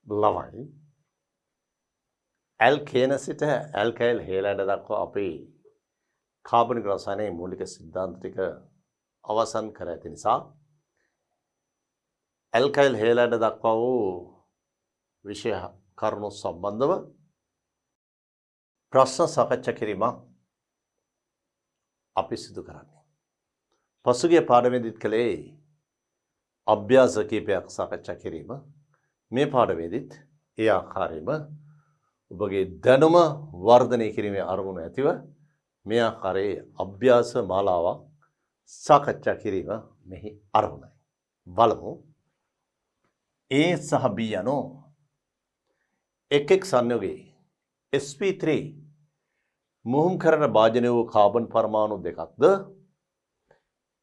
ළමයි ඇල්කේන සිට ඇල්කයිල් හේලෑඩ දක්වා අපි කාබනික රසායනයේ මූලික සිද්ධාන්ත ටික අවසන් කර ඇති නිසා ඇල්කයිල් හේලෑඩ දක්වා වූ විෂය කරුණු සම්බන්ධව ප්‍රශ්න සාකච්ඡා කිරීමක් අපි සිදු කරන්නේ. පසුගිය පාඩමේදීත් කළේ අභ්‍යාස කීපයක් සාකච්ඡා කිරීම. මේ පාඩමේදීත් ඒ ආකාරයෙන්ම ඔබගේ දැනුම වර්ධනය කිරීමේ අරමුණ ඇතිව මේ ආකාරයේ අභ්‍යාස මාලාවක් සාකච්ඡා කිරීම මෙහි අරමුණයි. බලමු. A සහ B යනෝ එක් එක් සංයෝගයේ sp3 මුහුම් කරන භාජනය වූ කාබන් පරමාණු දෙකක්ද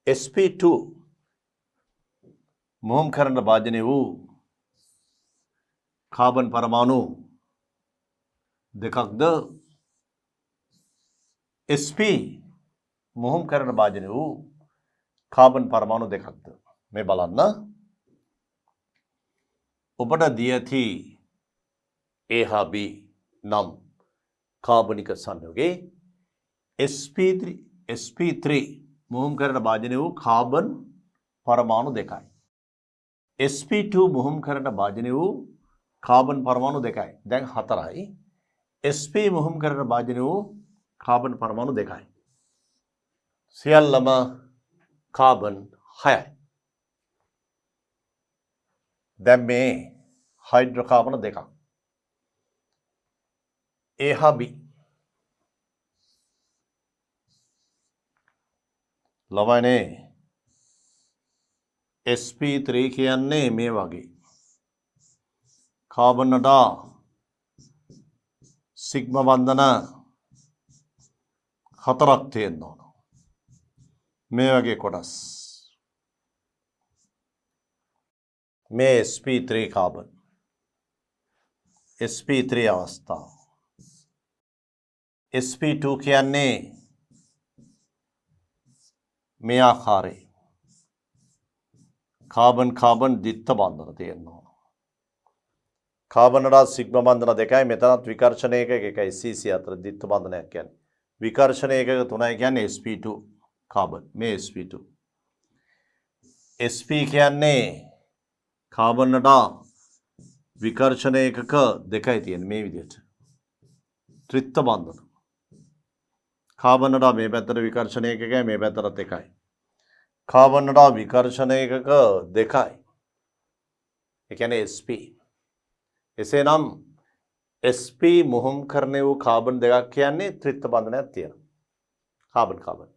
sp2 මුහුම් කරන භාජනය වූ කාබන් පරමාණු දෙකක්ද sp මුහුම් කරන භාජනය වූ කාබන් පරමාණු දෙකක්ද මේ බලන්න. ඔබට දී ඇති A හා B නම් කාබනික සංයෝගයේ sp3 මුහුම් කරන භාජනය වූ කාබන් පරමාණු දෙකයි. sp2 මුහුම් කරන භාජනය වූ කාබන් පරමාණු දෙකයි. දැන් 4යි. sp මුහුම් කරන භාජනය වූ කාබන් පරමාණු දෙකයි. සියල්ලම කාබන් 6යි. දැන් මේ හයිඩ්‍රෝකාබන දෙකක්. A හා B. ළමයිනේ sp3 කියන්නේ මේ වගේ. කාබන් වලට සිග්මා බන්ධන 4ක් තියෙන්න ඕන. මේ වගේ කොටස්. මේ sp3 කාබන්. sp3 අවස්ථාව. sp2 කියන්නේ මේ ආකාරයේ කාබන් ද්විත්ව බන්ධන තියෙන්න ඕන. කාබන් වල සිග්මා බන්ධන දෙකයි මෙතනත් විකර්ෂණ එකයි CC අතර ද්විත්ව බන්ධනයක් කියන්නේ. විකර්ෂණ එකක 3යි කියන්නේ sp2 කාබන්. මේ sp2. sp කියන්නේ කාබන් වල විකර්ෂණ එකක දෙකයි තියෙන්නේ මේ විදිහට. ත්‍රිත්ව බන්ධන. කාබන් වල මේ පැත්තට විකර්ෂණ එකකයි මේ පැත්තට එකයි. කාබන් වල විකර්ෂණ එකක දෙකයි. ඒ කියන්නේ sp. එසේනම් sp මුහුම් කරන වූ කාබන් දෙකක් කියන්නේ ත්‍රිත්ව බන්ධනයක් තියෙනවා. කාබන්.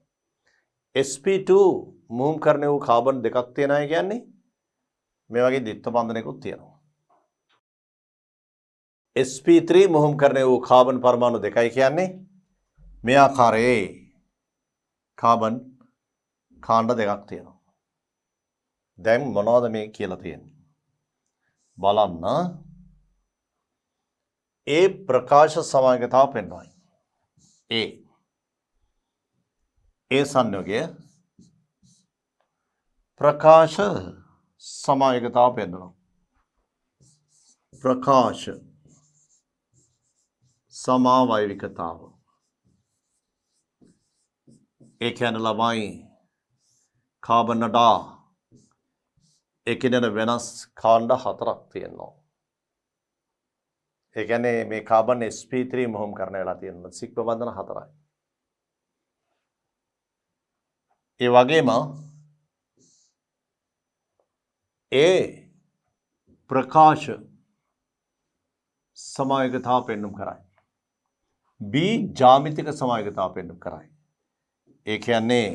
sp2 මුහුම් කරන වූ කාබන් දෙකක් තියෙනවා කියන්නේ මේ වගේ ද්විත්ව බන්ධනයකුත් තියෙනවා. sp3 මුහුම් කරන වූ කාබන් පරමාණු දෙකයි කියන්නේ මේ ආකාරයේ කාබන් කාණ්ඩ දෙකක් තියෙනවා. දැන් මොනවද මේ කියලා තියෙන්නේ? බලන්න. ඒ ප්‍රකාශ සමායකතාව පෙන්වයි. ඒ සංයෝගය ප්‍රකාශ සමායකතාව පෙන්වනවා. ප්‍රකාශ සමාවයවිකතාව. ඒ කියන්නේ ළමයි කාබන් වල එකිනෙක වෙනස් කාණ්ඩ 4ක් තියෙනවා. ඒ කියන්නේ මේ කාබන් sp3 මුහුම් කරන වෙලා තියෙනවා. සිග්මා බන්ධන 4යි. ඒ වගේම ඒ ප්‍රකාශ සමායකතාව පෙන්වුම් කරයි. B ජාමිතික සමායකතාව පෙන්වුම් කරයි. ඒ කියන්නේ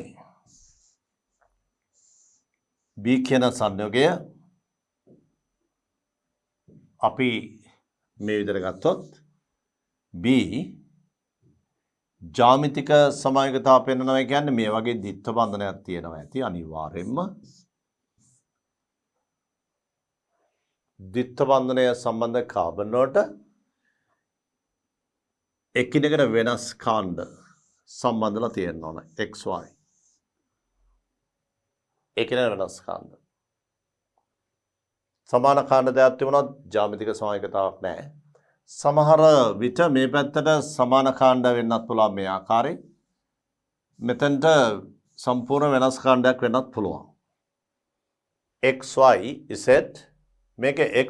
B කියන සංයෝගය අපි මේ විදිහට ගත්තොත් B ජාමිතික සමායකතාව පෙන්වනවා කියන්නේ මේ වගේ ද්විත්ව බන්ධනයක් තියෙනවා ඇති අනිවාර්යෙන්ම. ද්විත්ව බන්ධනය සම්බන්ධ කාබන් වලට එකිනෙකට වෙනස් කාණ්ඩ සම්බන්ධලා තියෙන්න ඕන XY. එකිනෙක වෙනස් කාණ්ඩ. සමාන කාණ්ඩ දෙකක් තිබුණොත් ජ්‍යාමිතික සමායකතාවක් නැහැ. සමහර විට මේ පැත්තට සමාන කාණ්ඩ වෙන්නත් පුළුවන් මේ ආකාරයෙන්. මෙතනට සම්පූර්ණ වෙනස් කාණ්ඩයක් වෙන්නත් පුළුවන්. xy z මේක x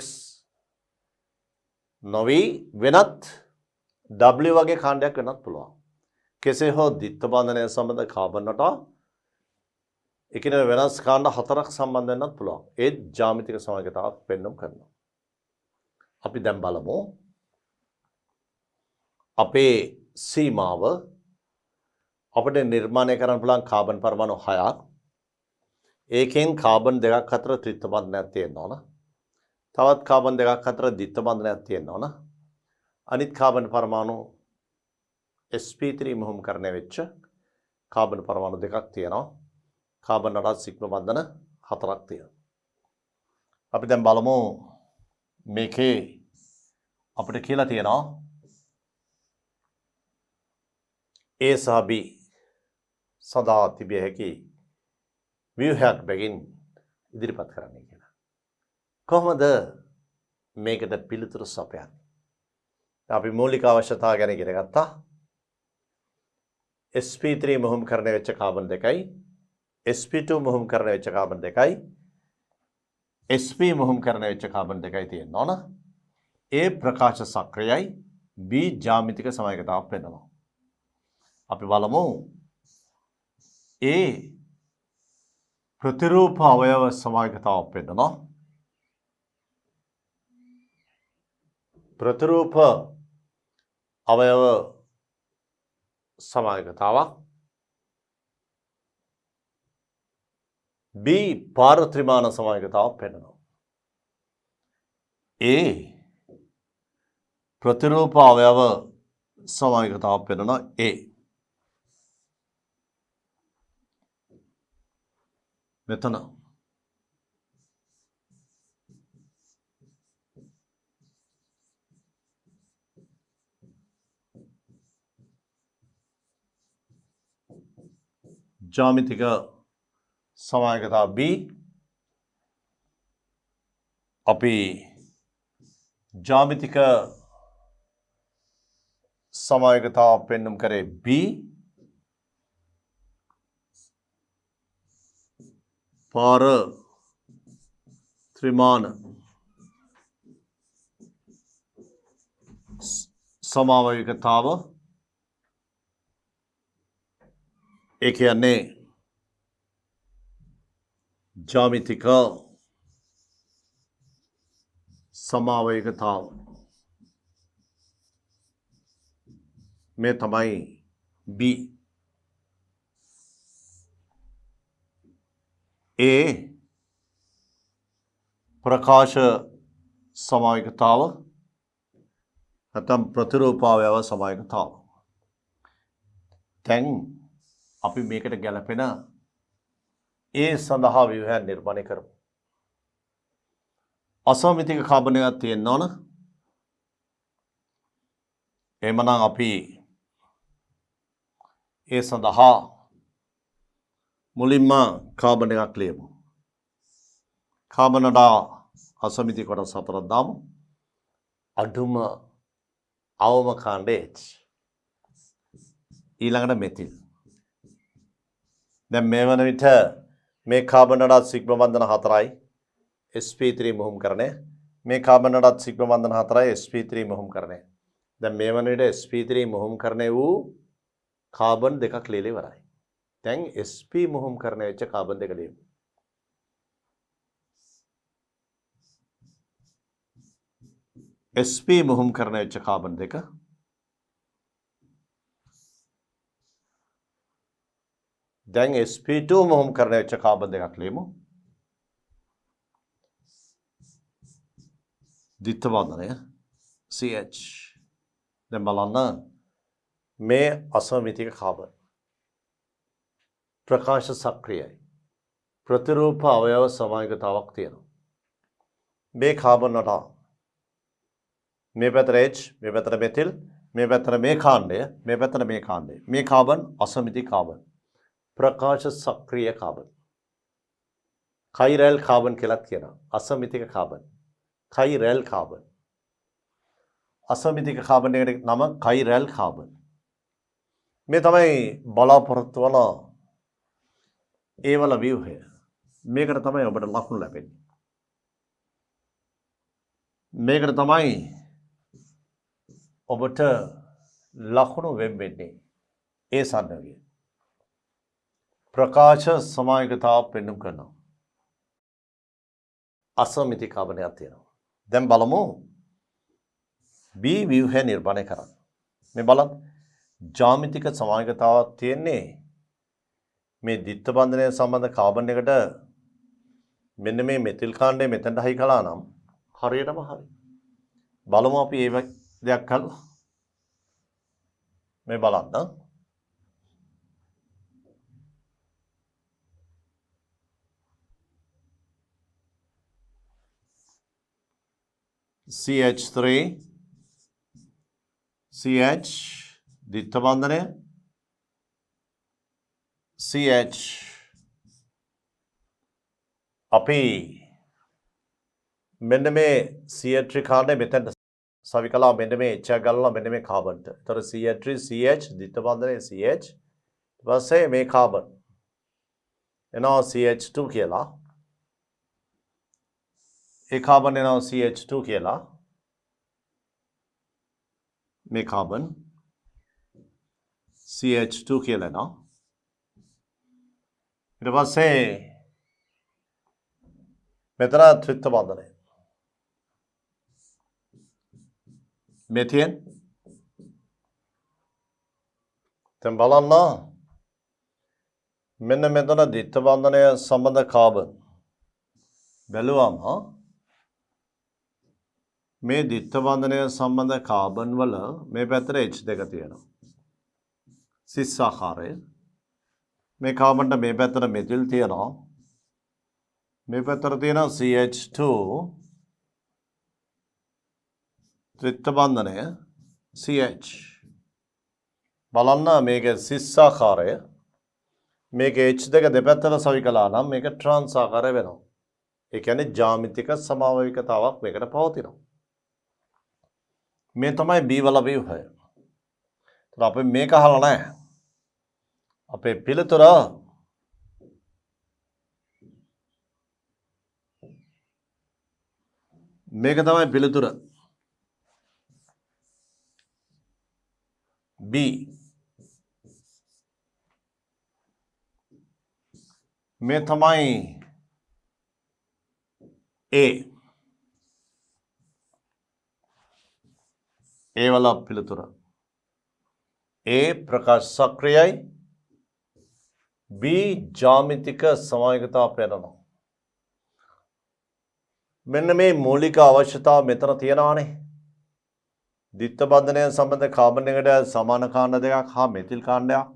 නොවි වෙනත් w වගේ කාණ්ඩයක් වෙන්නත් පුළුවන්. කෙසේ හෝ ද්විත්ව බන්ධනය සම්බන්ධ කාබන් නටා එකිනෙක වෙනස් කාණ්ඩ හතරක් සම්බන්ධ වෙන්නත් පුළුවන්. ඒ ජ්‍යාමිතික සමායකතාවක් පෙන්වන්න කරනවා. අපි දැන් බලමු අපේ සීමාව අපිට නිර්මාණය කරන්න පුළුවන් කාබන් පරමාණු 6ක්. ඒකෙන් කාබන් දෙකක් අතර ත්‍රිත්ව බන්ධනයක් තියෙන්න ඕන. තවත් කාබන් දෙකක් අතර ද්විත්ව බන්ධනයක් තියෙන්න ඕන. අනිත් කාබන් පරමාණු sp3 මුහුම්කරණය වෙච්ච කාබන් පරමාණු දෙකක් තියෙනවා. කාබන් නටත් සිග්ම බන්ධන 4ක් තියෙනවා. අපි දැන් බලමු මේකේ අපිට කියලා තියෙනවා A සහ B සදා තිබිය හැකි ව්‍යුහයක් බැගින් ඉදිරිපත් කරන්නේ කියලා. කොහොමද මේකට පිළිතුරු සපයන්නේ? අපි මූලික අවශ්‍යතාව ගැන ඉගෙන ගත්තා. sp3 මුහුම්කරණය වෙච්ච කාබන් දෙකයි sp2 මුහුම්කරණය වෙච්ච කාබන් දෙකයි sp මුහුම්කරණය වෙච්ච කාබන් දෙකයි තියෙන්න ඕන. A ප්‍රකාශ සක්‍රියයි B ජ්‍යාමිතික සමායකතාවක් වෙනවා. අපි බලමු A ප්‍රතිරූප අවයව සමායකතාවක් වෙනවා. ප්‍රතිරූප අවයව සමායකතාවක් B පාරත්‍රිමාන සමායකතාවක් වෙනවා. A ප්‍රතිරූප අවයව සමායකතාවක් වෙනවා. A මෙතන ජ්‍යාමිතික සමායකතාව B අපි ජ්‍යාමිතික සමායකතාව පෙන්වුම් කරේ B පාර ත්‍රිමාන සමාවයකතාව ඒ කියන්නේ ජ්‍යාමිතික සමාවයකතාව මේ තමයි B. A ප්‍රකාශ සමායකතාව නැත්නම් ප්‍රතිරූප අවයව සමායකතාව. දැන් අපි මේකට ගැලපෙන A සඳහා ව්‍යුහයක් නිර්මාණය කරමු. අසමමිතික කාබන් එකක් තියෙන්න ඕන. එහෙමනම් අපි A සඳහා මුලින්ම කාබන් එකක් ලියමු. කාබන් නඩා අසමිති කොටස් හතරක් දාමු. අඩුම අවම කාණ්ඩය H. ඊළඟට මෙතිල්. දැන් මේ වන විට මේ කාබන් නඩා සිග්ම බන්ධන 4යි sp3 මුහුම්කරණය. මේ කාබන් නඩා සිග්ම බන්ධන 4යි sp3 මුහුම්කරණය. දැන් මේ වන විට sp3 මුහුම්කරණය වූ කාබන් දෙකක් ලියලා ඉවරයි. දැන් sp මුහුම්කරණය වෙච්ච කාබන් දෙක ලියමු. sp මුහුම්කරණය වෙච්ච කාබන් දෙක දැන් sp2 මුහුම්කරණය වෙච්ච කාබන් දෙකක් ලියමු. ද්විත්ව බන්ධනය CH. දැන් බලන්න මේ අසමමිතික කාබන් ප්‍රකාශ සක්‍රියයි. ප්‍රතිරූප අවයව සමායකතාවක් තියෙනවා. මේ කාබන් නටා මේ පැත්තට H, මේ පැත්තට මෙතිල්, මේ පැත්තට මේ කාණ්ඩය, මේ පැත්තට මේ කාණ්ඩය. මේ කාබන් අසමමිතික කාබන්. ප්‍රකාශ සක්‍රිය කාබන්. කයිරල් කාබන් කියලා කියනවා. අසමමිතික කාබන්. කයිරැල් කාබන්. අසමිතික කාබන් එකට නම කයිරැල් කාබන්. මේ තමයි බලාපොරොත්තු වන ඒවල ව්‍යුහය. මේකට තමයි ඔබට ලකුණු ලැබෙන්නේ. මේකට තමයි ඔබට ලකුණු වෙන්නේ. ඒ සන්නවිය ප්‍රකාශ සමායකතාව පෙන්නුම් කරනවා. අසමිති කාබනයක් තියෙනවා. දැන් බලමු B ව්‍යුහය නිර්මාණය කරන්න. මේ බලන්න ජ්‍යාමිතික සමායකතාවක් තියෙන්නේ මේ ද්විත්ව බන්ධනය සම්බන්ධ කාබන් එකට මෙන්න මේ මෙතිල් කාණ්ඩය මෙතනට හයි කළා නම් හරියටම හරි. බලමු අපි ඒ දෙයක් කළා. මේ බලන්න. CH3 CH ද්විත්ව බන්ධනය CH අපි මෙන්න මේ CH3 කාණ්ඩය මෙතනට සවි කළා මෙන්න මේ H ගලලා මෙන්න මේ කාබන්ට. ඒතර CH3 CH ද්විත්ව බන්ධනය CH ඊට පස්සේ මේ කාබන් එනවා CH2 කියලා. ඒ කාබන් එනවා CH2 කියලා. මේ කාබන් CH2 කියලා එනවා. ඊට පස්සේ මෙතන ත්‍රිත්ව බන්ධනය. මෙතියෙන් දැන් බලන්න මෙන්න මෙතන ද්විත්ව බන්ධනය සම්බන්ධ කාබන් බැලුවම මේ ද්විත්ව බන්ධනය සම්බන්ධ කාබන් වල මේ පැත්තට H2 තියෙනවා. සිස් ආකාරය. මේ කාබන්ට මේ පැත්තට මෙතිල් තියෙනවා. මේ පැත්තට තියෙනවා CH2 ත්‍රිත්ව බන්ධනය CH. බලන්න මේක සිස් ආකාරය. මේක H2 දෙපැත්තට සවි කළා නම් මේක ට්‍රාන්ස් ආකාරය වෙනවා. ඒ කියන්නේ ජ්‍යාමිතික සමාවවිකතාවක් මේකට පවතිනවා. මේ තමයි B වල ව්‍යුහය. ඒත් අපි මේක අහලා නැහැ. අපේ පිළිතුර මේක තමයි පිළිතුර. B. මේ තමයි A. A වල පිළිතුර. A ප්‍රකාශ සක්‍රියයි. B ජ්‍යාමිතික සමායකතාව පෙන්නනවා. මෙන්න මේ මූලික අවශ්‍යතාව මෙතන තියෙනවානේ. ද්විත්ව බන්ධනය සම්බන්ධ කාබන් එකට සමාන කාණ්ඩ දෙකක් හා මෙතිල් කාණ්ඩයක්.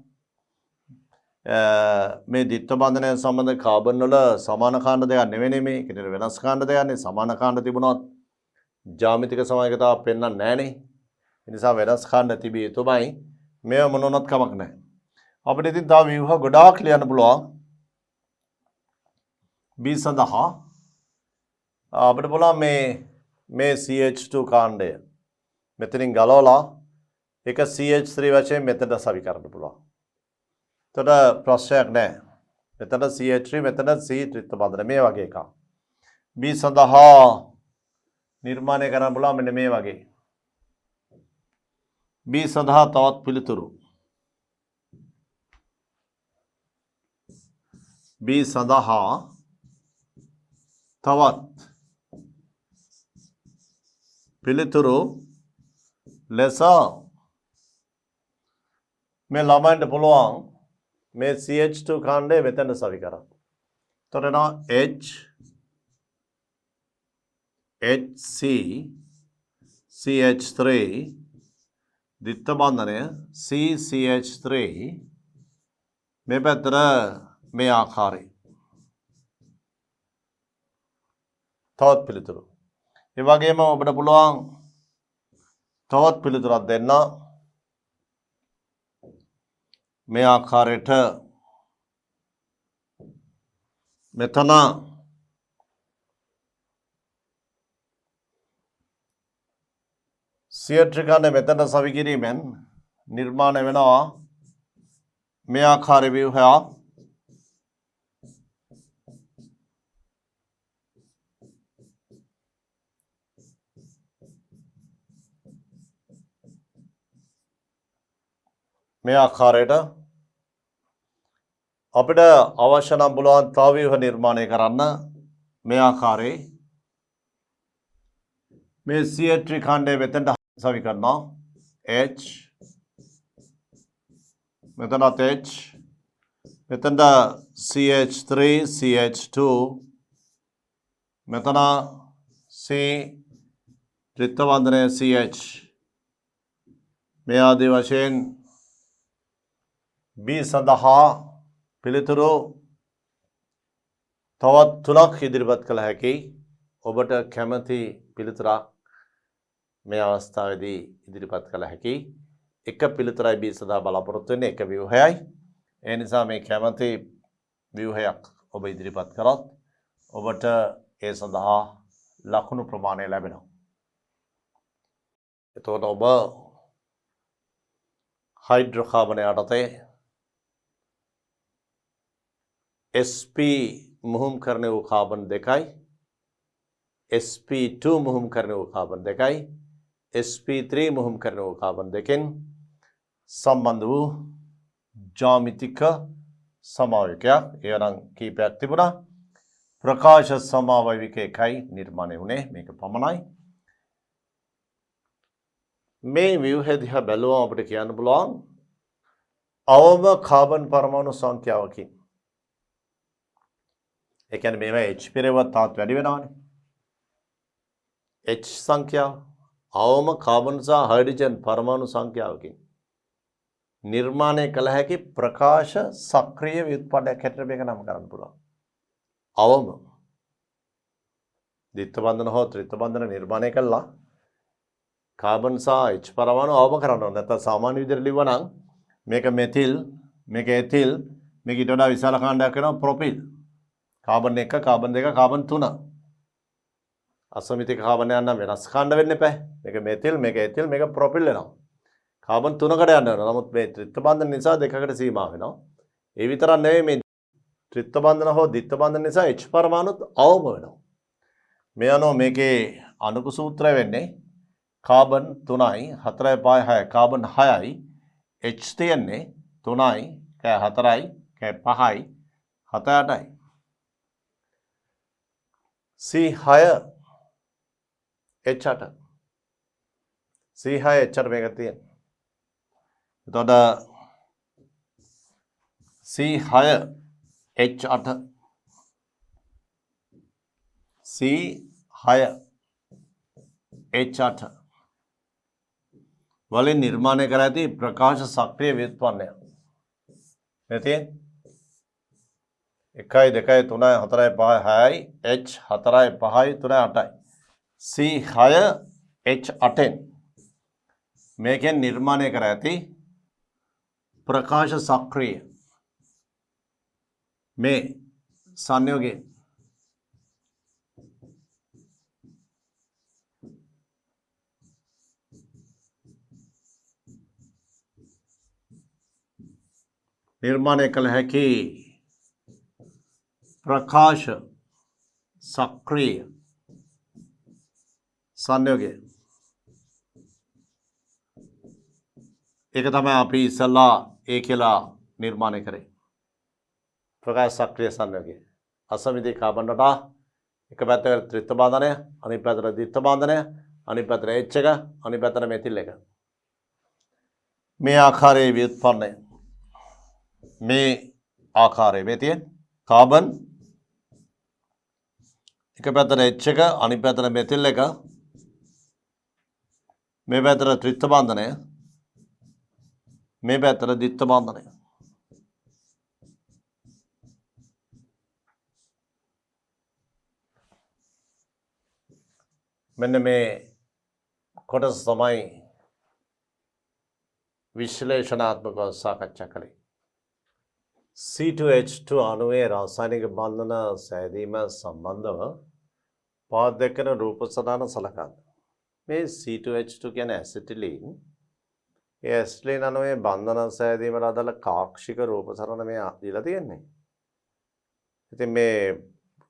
මේ ද්විත්ව බන්ධනය සම්බන්ධ කාබන් වල සමාන කාණ්ඩ දෙකක් නෙවෙයි මේ. ඒකට වෙනස් කාණ්ඩ දෙකක්නේ. සමාන කාණ්ඩ තිබුණොත් ජ්‍යාමිතික සමායකතාව පෙන්වන්නේ නැහනේ. ඒ නිසා වෙනස් කාණ්ඩ තිබිය යුතුමයි. මේව මොනොනත් කමක් නැහැ. අපිට ඉතින් තව ව්‍යුහ ගොඩාක් ලියන්න පුළුවන්. B සඳහා අපිට පුළුවන් මේ CH2 කාණ්ඩය මෙතනින් ගලවලා ඒක CH3 වශයෙන් මෙතනට සවි කරන්න පුළුවන්. එතකොට ප්‍රශ්නයක් නැහැ. මෙතන CH3 මෙතන C ත්‍රිත්ව බන්ධන මේ වගේ එකක්. B සඳහා නිර්මාණය කරන්න පුළුවන් මෙන්න මේ වගේ. B සඳහා තවත් පිළිතුරු. B සඳහා තවත් පිළිතුරු ලෙස මේ ළමයින්ට පුළුවන් මේ CH2 කාණ්ඩය මෙතන සවි කරන්න. එතකොට එනවා HC CH3 ද්විත්ව බන්ධනය CCH3 මේ පැත්තට මේ ආකාරය. තවත් පිළිතුරු. ඒ වගේම ඔබට පුළුවන් තවත් පිළිතුරක් දෙන්න. මේ ආකාරයට මෙතන සියට්‍රික ගන්න මෙතන සවි කිරීමෙන් නිර්මාණය වෙනවා මේ ආකාරයේ ව්‍යුහයක්. මේ ආකාරයට අපිට අවශ්‍ය නම් බලවත් තව ව්‍යුහ නිර්මාණය කරන්න මේ ආකාරයේ මේ සියට්‍රික ඛණ්ඩය මෙතනට සවි කරනවා H මෙතනත් H මෙතනට CH3 CH2 මෙතන C ත්‍රිත්ව බන්ධනය CH මේ ආදී වශයෙන් B සඳහා පිළිතුරු තවත් 3ක් ඉදිරිපත් කළ හැකි. ඔබට කැමති පිළිතුරක් මේ අවස්ථාවේදී ඉදිරිපත් කළ හැකි. එක පිළිතුරයි B සඳහා බලාපොරොත්තු වෙන්නේ එක ව්‍යුහයයි. ඒ නිසා මේ කැමති ව්‍යුහයක් ඔබ ඉදිරිපත් කරොත් ඔබට ඒ සඳහා ලකුණු ප්‍රමාණය ලැබෙනවා. එතකොට ඔබ හයිඩ්‍රෝකාබන යටතේ sp මුහුම් කරන වූ කාබන් දෙකයි sp2 මුහුම් කරන වූ කාබන් දෙකයි sp3 මුහුම් කරන වූ කාබන් දෙකෙන් සම්බන්ධ වූ ජ්‍යාමිතික සමාවයකයක් එනම් කීපයක් තිබුණා. ප්‍රකාශ සමාවයවික එකයි නිර්මාණය වුණේ. මේක පමණයි. මේ ව්‍යුහය දිහා බැලුවම අපිට කියන්න පුළුවන් අවම කාබන් පරමාණු සංඛ්‍යාවකින්. ඒ කියන්නේ මේවා H පිරෙවත් තාත් වැඩි වෙනවානේ. H සංඛ්‍යාව අවම කාබන් සහ හයිඩ්‍රජන් පරමාණු සංඛ්‍යාවකින් නිර්මාණය කළ හැකි ප්‍රකාශ සක්‍රීය ව්‍යුත්පන්නයක් හැටියට මේක නම් කරන්න පුළුවන්. අවම ද්විත්ව බන්ධන හෝ ත්‍රිත්ව බන්ධන නිර්මාණය කළා කාබන් සහ H පරමාණු අවම කරන්න ඕන. නැත්නම් සාමාන්‍ය විදිහට ලිව්වා නම් මේක මෙතිල්, මේක එතිල්, මේක ඊට වඩා විශාල කාණ්ඩයක් වෙනවා ප්‍රොපිල්. Carbon 1, carbon 2, carbon 3. අසමිතික කාබනයන් නම් වෙනස් කාණ්ඩ වෙන්න එපා. මේක මෙතිල්, මේක එතිල්, මේක ප්‍රොපිල් වෙනවා. කාබන් 3කට යන්න වෙනවා. නමුත් මේ ත්‍රිත්ව බන්ධන නිසා දෙකකට සීමා වෙනවා. ඒ විතරක් නෙවෙයි මේ ත්‍රිත්ව බන්ධන හෝ ද්විත්ව බන්ධන නිසා H පරමාණුත් අවම වෙනවා. මේ අනුව මේකේ අණුක සූත්‍රය වෙන්නේ කාබන් 3යි 4යි 5යි 6යි කාබන් 6යි H තියෙන්නේ 3යි කෑ 4යි කෑ 5යි 7 8යි C6 H8 C6 H8 මේක තියෙන්නේ. එතකොට C6 H8 C6 H8 වලින් නිර්මාණය කර ඇති ප්‍රකාශ සක්‍රීය ව්‍යුත්පන්නය. නැති 1 2 3 4 5 6යි H4යි 5යි 3යි 8යි C6 H8න් මේකෙන් නිර්මාණය කර ඇති ප්‍රකාශ සක්‍රීය මේ සංයෝගයෙන් නිර්මාණය කළ හැකි ප්‍රකාශ සක්‍රීය සංයෝගය. ඒක තමයි අපි ඉස්සල්ලා ඒ කියලා නිර්මාණය කරේ. ප්‍රකාශ සක්‍රීය සංයෝගය. අසමිතික කාබන් වලට එක පැත්තකට ත්‍රිත්ව බන්ධනය, අනිත් පැත්තට ද්විත්ව බන්ධනය, අනිත් පැත්තට H එක, අනිත් පැත්තට මෙතිල් එක. මේ ආකාරයේ ව්‍යුත්පන්නය. මේ ආකාරයේ මේ තියෙන කාබන් එක පැත්තට H එක, අනිත් පැත්තට මෙතිල් එක, මේ පැත්තට ත්‍රිත්ව බන්ධනය, මේ පැත්තට ද්විත්ව බන්ධනය. මෙන්න මේ කොටස තමයි විශ්ලේෂණාත්මකව සාකච්ඡා කළේ. C2H2 අණුවේ රාසායනික බන්ධන සෑදීම සම්බන්ධව පාදකන රූප සටහන සලකන්න. මේ C2H2 කියන ඇසිටිලීන් ඒ ඇසිටිලීන් අණුවේ බන්ධන සෑදීමට අදාළ කාක්ෂික රූප සටහන මේ දීලා තියෙන්නේ. ඉතින් මේ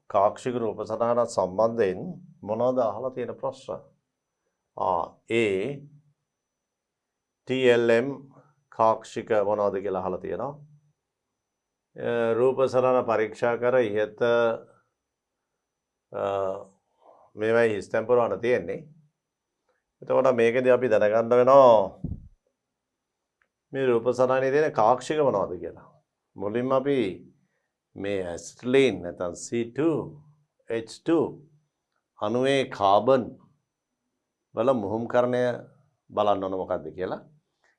කාක්ෂික රූප සටහන සම්බන්ධයෙන් මොනවද අහලා තියෙන ප්‍රශ්න? TLM කාක්ෂික මොනවද කියලා අහලා තියෙනවා. රූප සටහන පරීක්ෂා කර ඉහත මේවයි හිස්තැන් පුරවන්න තියෙන්නේ. එතකොට මේකදී අපි දැනගන්න වෙනවා මේ රූප සටහනේ තියෙන කාක්ෂික මොනවද කියලා. මුලින්ම අපි මේ ඇසිටිලීන් නැත්නම් C2H2 අණුවේ කාබන් වල මුහුම්කරණය බලන්න ඕන මොකක්ද කියලා.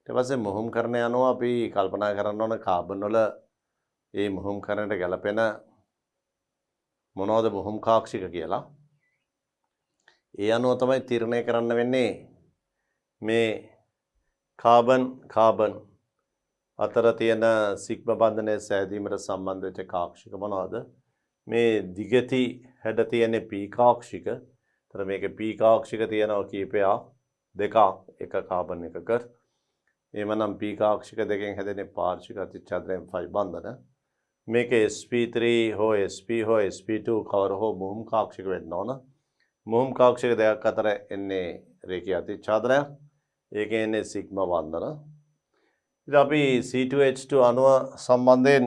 ඊට පස්සේ මුහුම්කරණය අනුව අපි කල්පනා කරන්න ඕන කාබන් වල ඒ මුහුම්කරණයට ගැලපෙන මොනවද මුහුම් කාක්ෂික කියලා. ඒ අනුව තමයි තීරණය කරන්න වෙන්නේ මේ කාබන් අතර තියෙන සිග්ම බන්ධනයේ සෑදීමට සම්බන්ධ වෙච්ච කාක්ෂික මොනවද? මේ දිගති හැඩ තියෙන P කාක්ෂික. ඒතර මේකේ P කාක්ෂික තියෙනවා කීපයක්? දෙකක්. එක කාබන් එකක. එමනම් P කාක්ෂික දෙකෙන් හැදෙන පාර්ශ්වික අතිච්ඡාදනයෙන් ෆයි බන්ධන. මේකේ sp3 හෝ sp හෝ sp2 කවර හෝ මුහුම් කාක්ෂික වෙන්න ඕන. මුහුම් කාක්ෂික දෙකක් අතර එන්නේ රේඛීය අතිච්ඡාදනය. ඒකේ එන්නේ සිග්ම බන්ධන. ඉතින් අපි C2H2 අණුව සම්බන්ධයෙන්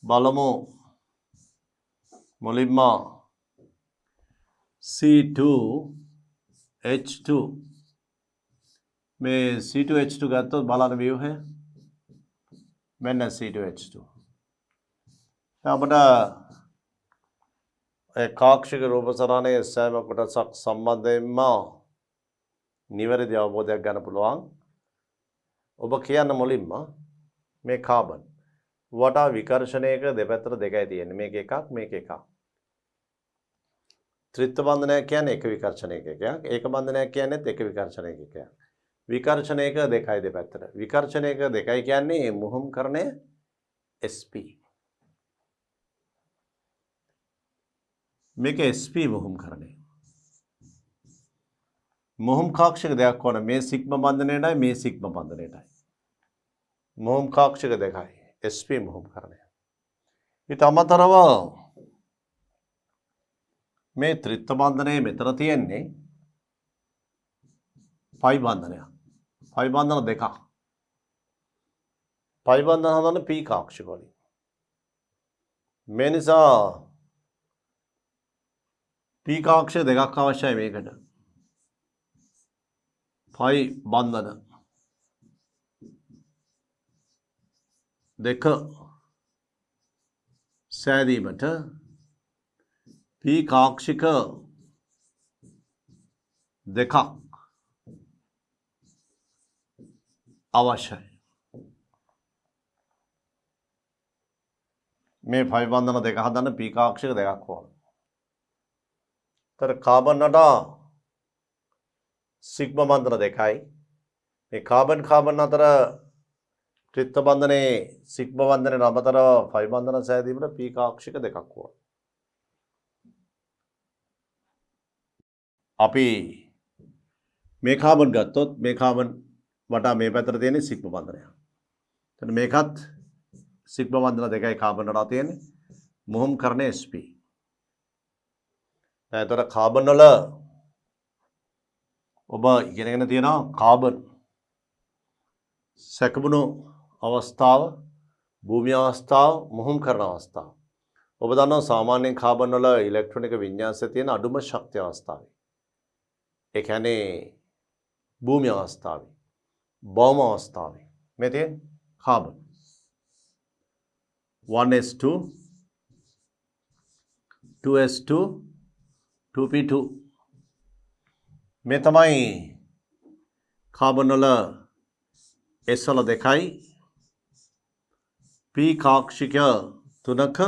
බලමු. මුලින්ම C2H2 මේ C2H2 ගත්තොත් බලන්න ව්‍යුහය මෙන්න C2H2. අපිට ඒ කාක්ෂික රූප සටහනේ සෑම කොටසක් සම්බන්ධයෙන්ම නිවැරදි අවබෝධයක් ගන්න පුළුවන්. ඔබ කියන්න මුලින්ම මේ කාබන් වටා විකර්ෂණයක දෙපැත්තට දෙකයි තියෙන්නේ. මේක එකක් මේක එකක්. ත්‍රිත්ව බන්ධනයක් කියන්නේ එක විකර්ෂණයක එකක්. ඒක බන්ධනයක් කියන්නේත් එක විකර්ෂණයක එකක්. විකර්ෂණයක දෙකයි දෙපැත්තට. විකර්ෂණයක දෙකයි කියන්නේ මුහුම්කරණය sp. මේක sp මුහුම්කරණය. මුහුම් කාක්ෂික දෙකක් වන මේ සිග්ම බන්ධනයටයි මේ සිග්ම බන්ධනයටයි. මුහුම් කාක්ෂික දෙකයි sp මුහුම්කරණය. ඊට අමතරව මේ ත්‍රිත්ව බන්ධනයේ මෙතන තියෙන්නේ පයි බන්ධනයක්. පයි බන්ධන දෙකක්. පයි බන්ධන හදන්නේ P කාක්ෂික වලින්. මේ නිසා P කාක්ෂික දෙකක් අවශ්‍යයි මේකට. පයි බන්ධන දෙක සෑදීමට P කාක්ෂික දෙකක් අවශ්‍යයි. මේ පයි බන්ධන දෙක හදන්න P කාක්ෂික දෙකක් ඕන. තර කාබන් වලට සිග්ම බන්ධන දෙකයි. මේ කාබන් අතර ත්‍රිත්ව බන්ධනයේ සිග්ම බන්ධනයේ අමතරව පයි බන්ධන සෑදීමට P කාක්ෂික දෙකක් ඕන. අපි මේ කාබන් ගත්තොත් මේ කාබන් වටා මේ පැත්තට තියෙන සිග්ම බන්ධනය. එතන මේකත් සිග්ම බන්ධන දෙකයි කාබන් වල තියෙන්නේ. මුහුම්කරණය sp. එතකොට කාබන් වල ඔබ ඉගෙනගෙන තියෙනවා කාබන් සැකබුණු අවස්ථාව, භූමි අවස්ථාව, මුහුම්කරණ අවස්ථාව. ඔබ දන්නවා සාමාන්‍යයෙන් කාබන් වල ඉලෙක්ට්‍රොනික වින්‍යාසයේ තියෙන අඩුම ශක්තිය අවස්ථාවයි. ඒ කියන්නේ භූමි අවස්ථාවේ, භෞම අවස්ථාවේ මේ තියෙන කාබන් 1s2 2s2 2p2 මේ තමයි කාබන් වල S වල දෙකයි P කාක්ෂික තුනක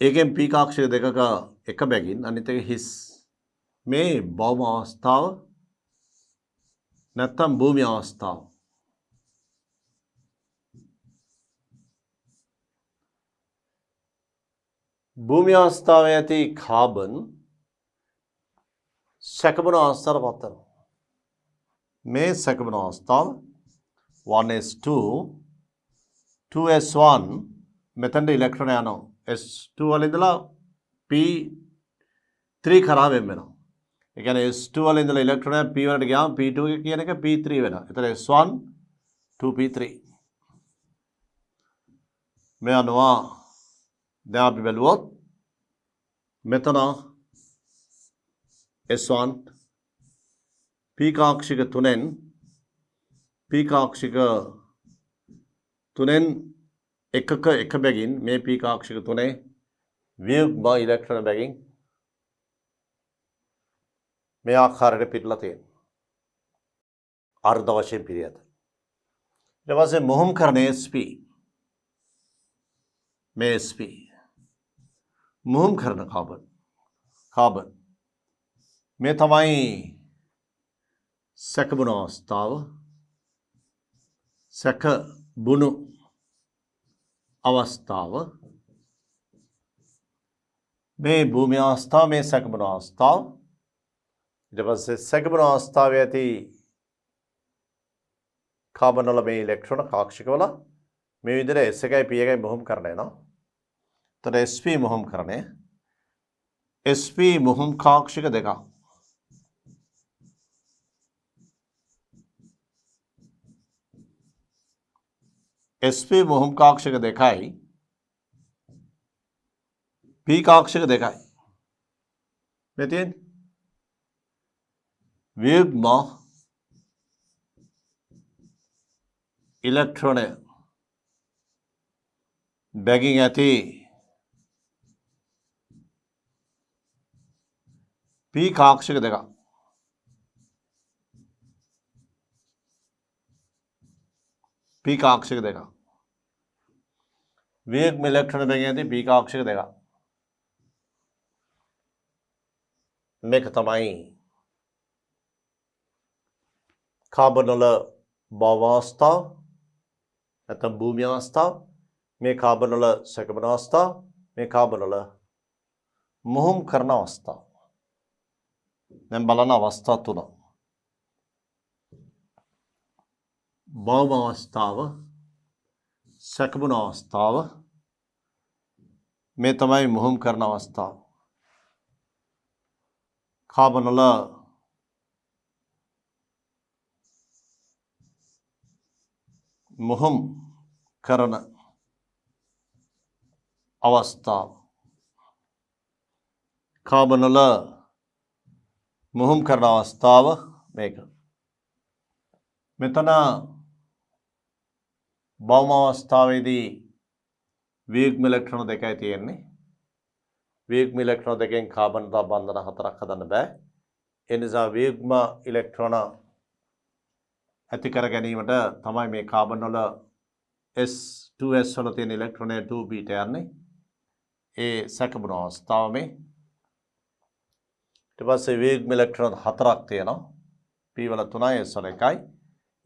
ඒකෙන් P කාක්ෂික දෙකක එක බැගින් අනිත් එක හිස්. මේ භෞම අවස්ථාව නැත්නම් භූමි අවස්ථාව. භූමි අවස්ථාවේ ඇති කාබන් සැකබුණ අවස්ථාවට පත් වෙනවා. මේ සැකබුණ අවස්ථාව 1s2 2s1 මෙතනට ඉලෙක්ට්‍රෝන යනවා. s2 වල ඉඳලා p3 කරා වෙන් වෙනවා. ඒ කියන්නේ s2 වල ඉඳලා ඉලෙක්ට්‍රෝන p වලට ගියාම p2 කියන එක p3 වෙනවා. එතන s1 2p3 මේ අනවා දැන් අපි බැලුවොත් මෙතන S1 P කාක්ෂික 3න් එකක එක බැගින් මේ P කාක්ෂික 3 වියුග්ම ඉලෙක්ට්‍රෝන බැගින් මේ ආකාරයට පිටලා තියෙනවා. අර්ධ වශයෙන් පිළියත. ඊට පස්සේ මොහොම් කරන SP මේ SP මොහොම් කරන කාබන් මේ තමයි සැකබුණ අවස්ථාව. සැකබුණු අවස්ථාව මේ භූමි අවස්ථාව මේ සැකබුණු අවස්ථාව. ඊට පස්සේ සැකබුණු අවස්ථාවේ ඇති කාබන් වල මේ ඉලෙක්ට්‍රෝන කාක්ෂික වල මේ විදිහට S එකයි P එකයි මොහොම් කරන එනවා. එතකොට SP මොහොම් කරණය SP මොහොම් කාක්ෂික දෙකක්. SP මොහොම් කාක්ෂික දෙකයි P කාක්ෂික දෙකයි. මේ තියෙන්නේ වියුග්ම ඉලෙක්ට්‍රෝනය බැගින් ඇති P කාක්ෂික දෙකක්. P කාක්ෂික දෙකක්. වියුග්ම ඉලෙක්ට්‍රෝන බැගින් ඇති P කාක්ෂික දෙකක්. මේක තමයි කාබන් වල භව අවස්ථාව නැත්නම් භූමි අවස්ථාව. මේ කාබන් වල සැකබුණ අවස්ථාව. මේ කාබන් වල මොහොම් කරන අවස්ථාව. දැන් බලන අවස්ථා තුන. භව අවස්ථාව, සැකබුණ අවස්ථාව, මේ තමයි මොහොම් කරන අවස්ථාව. කාබන් වල මොහොම් කරන අවස්ථාව. කාබන් වල මොහොම් කරන අවස්ථාව මේක. මෙතන භෞම අවස්ථාවේදී වියුග්ම ඉලෙක්ට්‍රෝන දෙකයි තියෙන්නේ. වියුග්ම ඉලෙක්ට්‍රෝන දෙකෙන් කාබන් බන්ධන හතරක් හදන්න බෑ. ඒ නිසා වියුග්ම ඉලෙක්ට්‍රෝන ඇති කර ගැනීමට තමයි මේ කාබන් වල S2s වල තියෙන ඉලෙක්ට්‍රෝනය 2p ට යන්නේ. ඒ සැකබුණ අවස්ථාව මේ. ඊට පස්සේ වියුග්ම ඉලෙක්ට්‍රෝන හතරක් තියෙනවා. p වල 3යි s වල 1යි.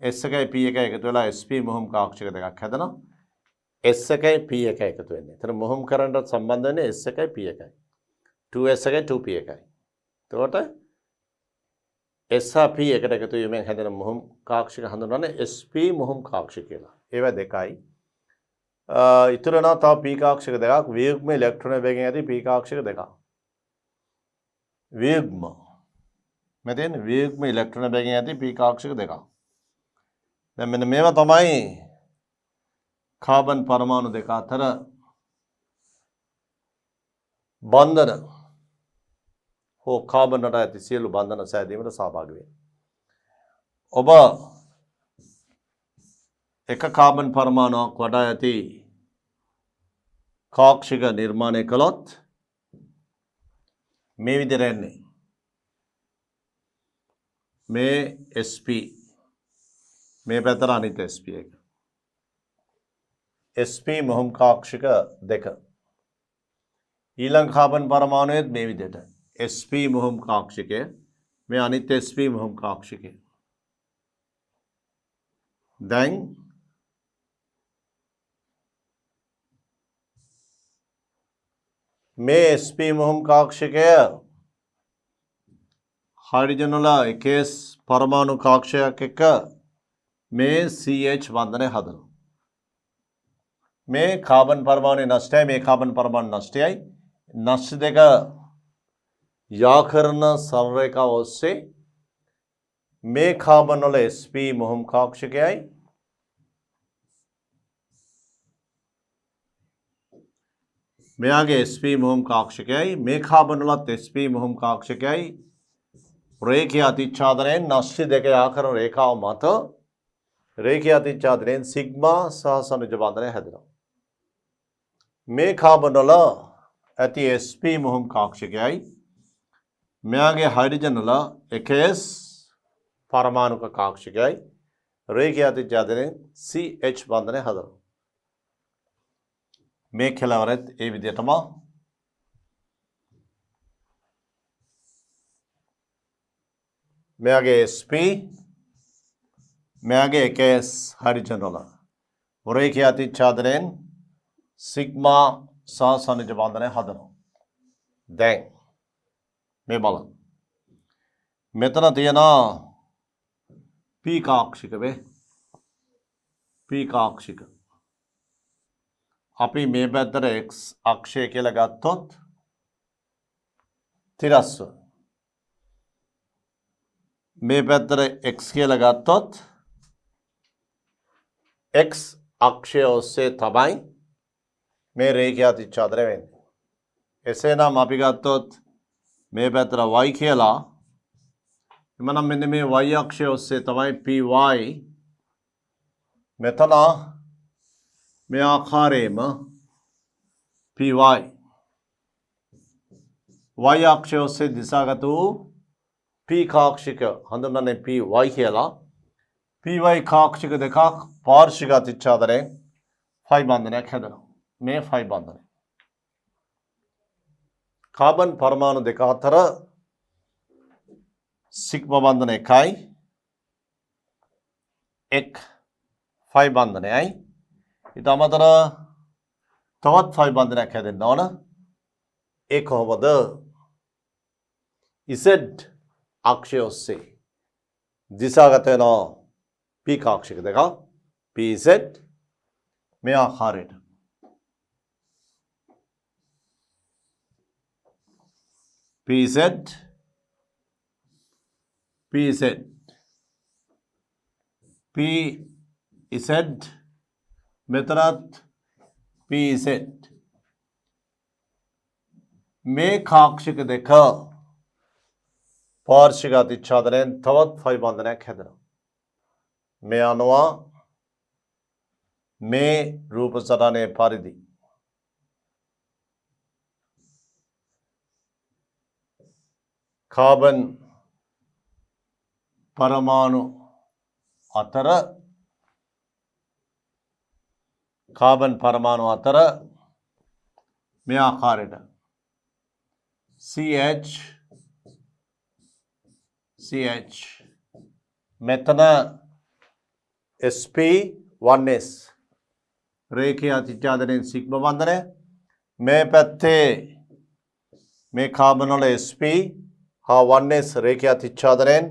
S එකයි P එකයි එකතු වෙලා SP මොහොම් කාක්ෂික දෙකක් හැදෙනවා. S එකයි P එකයි එකතු වෙන්නේ. එතන මොහොම් කරන්නට සම්බන්ධ වෙන්නේ S එකයි P එකයි. 2S එකයි 2P එකයි. එතකොට S හා P එකට එකතු වීමෙන් හැදෙන මොහොම් කාක්ෂික හඳුන්වන්නේ SP මොහොම් කාක්ෂික කියලා. ඒවා දෙකයි. ඉතුරු වෙනවා තව P කාක්ෂික දෙකක්. වියුග්ම ඉලෙක්ට්‍රෝන වේගයෙන් ඇති P කාක්ෂික දෙකක්. වියුග්ම මෙතෙන් වියුග්ම ඉලෙක්ට්‍රෝන වේගයෙන් ඇති P කාක්ෂික දෙකක්. දැන් මෙන්න මේවා තමයි කාබන් පරමාණු දෙක අතර බන්ධන හෝ කාබන් වල ඇති සියලු බන්ධන සෑදීමට සහභාගී වෙනවා. ඔබ එක කාබන් පරමාණුවක් වඩා ඇති කාක්ෂික නිර්මාණය කළොත් මේ විදිහට එන්නේ. මේ SP මේ පැත්තට අනිත් SP එක. SP මොහොම් කාක්ෂික දෙක. ඊළඟ කාබන් පරමාණුවේත් මේ විදිහට SP මොහොම් කාක්ෂිකය. මේ අනිත් SP මොහොම් කාක්ෂිකය. දැන් මේ SP මොහොම් කාක්ෂිකය हाइड्रोजन වල එකස් පරමාණු කක්ෂයක් එක්ක මේ CH බන්ධනය හදනවා. මේ කාබන් පරමාණු නෂ්ටයයි මේ කාබන් පරමාණු නෂ්ටයයි නෂ්ට දෙක යා කරන සරල රේඛාව ඔස්සේ මේ කාබන් වල sp මොහොම් කක්ෂකයයි මෙයාගේ sp මොහොම් කක්ෂකයයි මේ කාබන් වලත් sp මොහොම් කක්ෂකයයි රේඛීය අතිච්ඡාදනයෙන් නෂ්ට දෙක යා කරන රේඛාව මත රේඛීය අතිච්ඡාදනයෙන් සිග්මා සහ සනුජ බන්ධනය හැදෙනවා. මේ කාබන් වල ඇති sp මොහොම් කක්ෂකයයි මෙයාගේ හයිඩ්‍රජන් වල එකස් පරමාණුක කක්ෂකයයි රේඛීය අතිච්ඡාදනයෙන් CH බන්ධනය හදනවා. මේ කෙලවරත් ඒ විදිහටම මෙයාගේ sp මෙයාගේ එකස් හයිඩ්‍රජන් වල රේඛීය අතිච්ඡාදනයෙන් සිග්මා සහ සනුජ බන්ධනය හදනවා. දැන් මේ බලන්න. මෙතන තියෙනවා p කාක්ෂික වේ. p කාක්ෂික. අපි මේ පැත්තට x අක්ෂය කියලා ගත්තොත් තිරස්ව. මේ පැත්තට x කියලා ගත්තොත් x අක්ෂය ඔස්සේ තමයි මේ රේඛීය අතිච්ඡාදනය වෙන්නේ. එසේනම් අපි ගත්තොත් මේ පැත්තට y කියලා එමනම් මෙන්න මේ y අක්ෂය ඔස්සේ තමයි py මෙතන මේ ආකාරයෙන්ම py y අක්ෂය ඔස්සේ දිශාගත වූ p කාක්ෂික හඳුන්වන්නේ py කියලා. py කාක්ෂික දෙකක් පාර්ශ්වික අතිච්ඡාදනයෙන් ෆයි බන්ධනයක් හැදෙනවා. මේ ෆයි බන්ධනය කාබන් පරමාණු දෙක අතර සිග්මා බන්ධන එකයි එක් ෆයි බන්ධනයයි. ඊට අමතරව තවත් ෆයි බන්ධනයක් හැදෙන්න ඕන. ඒ කොහොමද? Z අක්ෂය ඔස්සේ දිශාගත වෙන p කාක්ෂික දෙක pz මේ ආකාරයට pz pz pz මෙතරත් pz මේ කාක්ෂික දෙක පාර්ශ්වික අතිච්ඡාදනයෙන් තවත් ෆයි බන්ධනයක් හැදෙනවා. මේ අනුව මේ රූප සටහනේ පරිදි කාබන් පරමාණු අතර මේ ආකාරයට CH මෙතන sp1s රේඛීය අතිච්ඡාදනයෙන් සිග්මා බන්ධනය මේ පැත්තේ මේ කාබන් වල sp හා 1s රේඛීය අතිච්ඡාදනයෙන්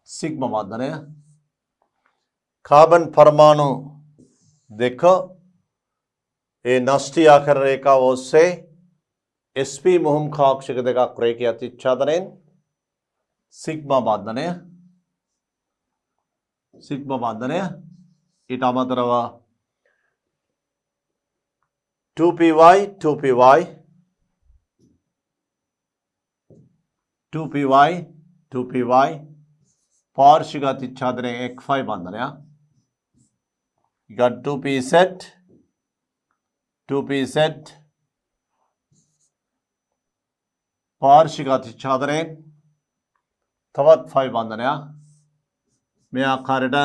සිග්මා බන්ධනය කාබන් පරමාණු දෙක ඒ නෂ්ටීය ආකාර රේඛාව ඔස්සේ sp මොහොම් කාක්ෂික දෙකක් රේඛීය අතිච්ඡාදනයෙන් සිග්මා බන්ධනය ඊට අමතරව 2py පාර්ශ්වික අතිච්ඡාදනයෙන් එක් ෆයි බන්ධනය. You got 2pz පාර්ශ්වික අතිච්ඡාදනයෙන් තවත් ෆයි බන්ධනය. මේ ආකාරයට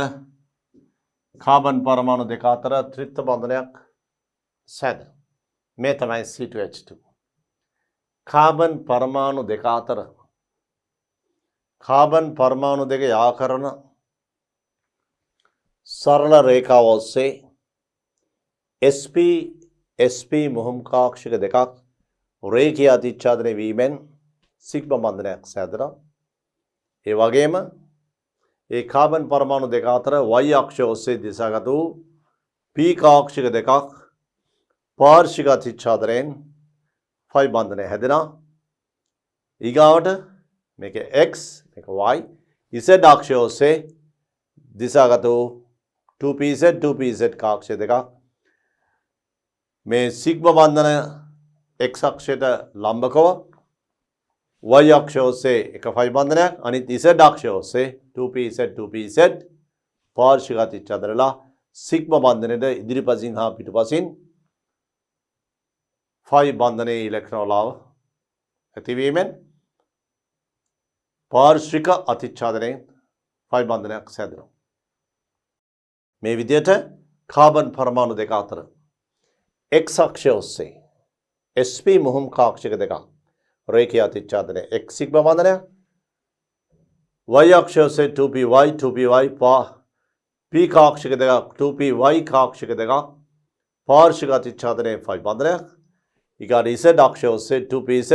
කාබන් පරමාණු දෙක අතර ත්‍රිත්ව බන්ධනයක් සැද. මේ තමයි C2H2. කාබන් පරමාණු දෙක අතර කාබන් පරමාණු දෙක යා කරන සරල රේඛාව ඔස්සේ sp මොහොම් කාක්ෂික දෙකක් රේඛීය අතිච්ඡාදනය වීමෙන් සිග්මා බන්ධනයක් සෑදෙනවා. ඒ වගේම ඒ කාබන් පරමාණු දෙක අතර y අක්ෂය ඔස්සේ දිශාගත වූ p කාක්ෂික දෙකක් පාර්ශ්වික අතිච්ඡාදනයෙන් phi බන්ධනය හැදෙනවා. ඊගාවට මේක x මේක y z අක්ෂය ඔස්සේ දිශාගත වූ 2pz කාක්ෂය දෙකක් මේ සිග්මා බන්ධන x අක්ෂයට ලම්බකව y අක්ෂය ඔස්සේ එක phi බන්ධනයක් අනිත් z අක්ෂය ඔස්සේ 2pz පාර්ශ්වික අතිච්ඡාදනලා සිග්මා බන්ධනයේ ඉදිරිපසින් හා පිටුපසින් phi බන්ධනයේ ඉලෙක්ට්‍රෝන ලාව ඇතිවීමෙන් පාර්ශ්වික අතිච්ඡාදනයෙන් phi බන්ධනයක් සෑදෙනවා. මේ විදිහට කාබන් පරමාණු දෙක අතර x අක්ෂය ඔස්සේ sp මුහුම් කාක්ෂික දෙකක් රේඛීය අතිච්ඡාදනය x සිග්මා බන්ධනයක් y අක්ෂය ඔස්සේ 2py p කාක්ෂික දෙකක් 2py කාක්ෂික දෙකක් පාර්ශ්වික අතිච්ඡාදනයේ phi බන්ධනයක් ඊගාට z අක්ෂය ඔස්සේ 2pz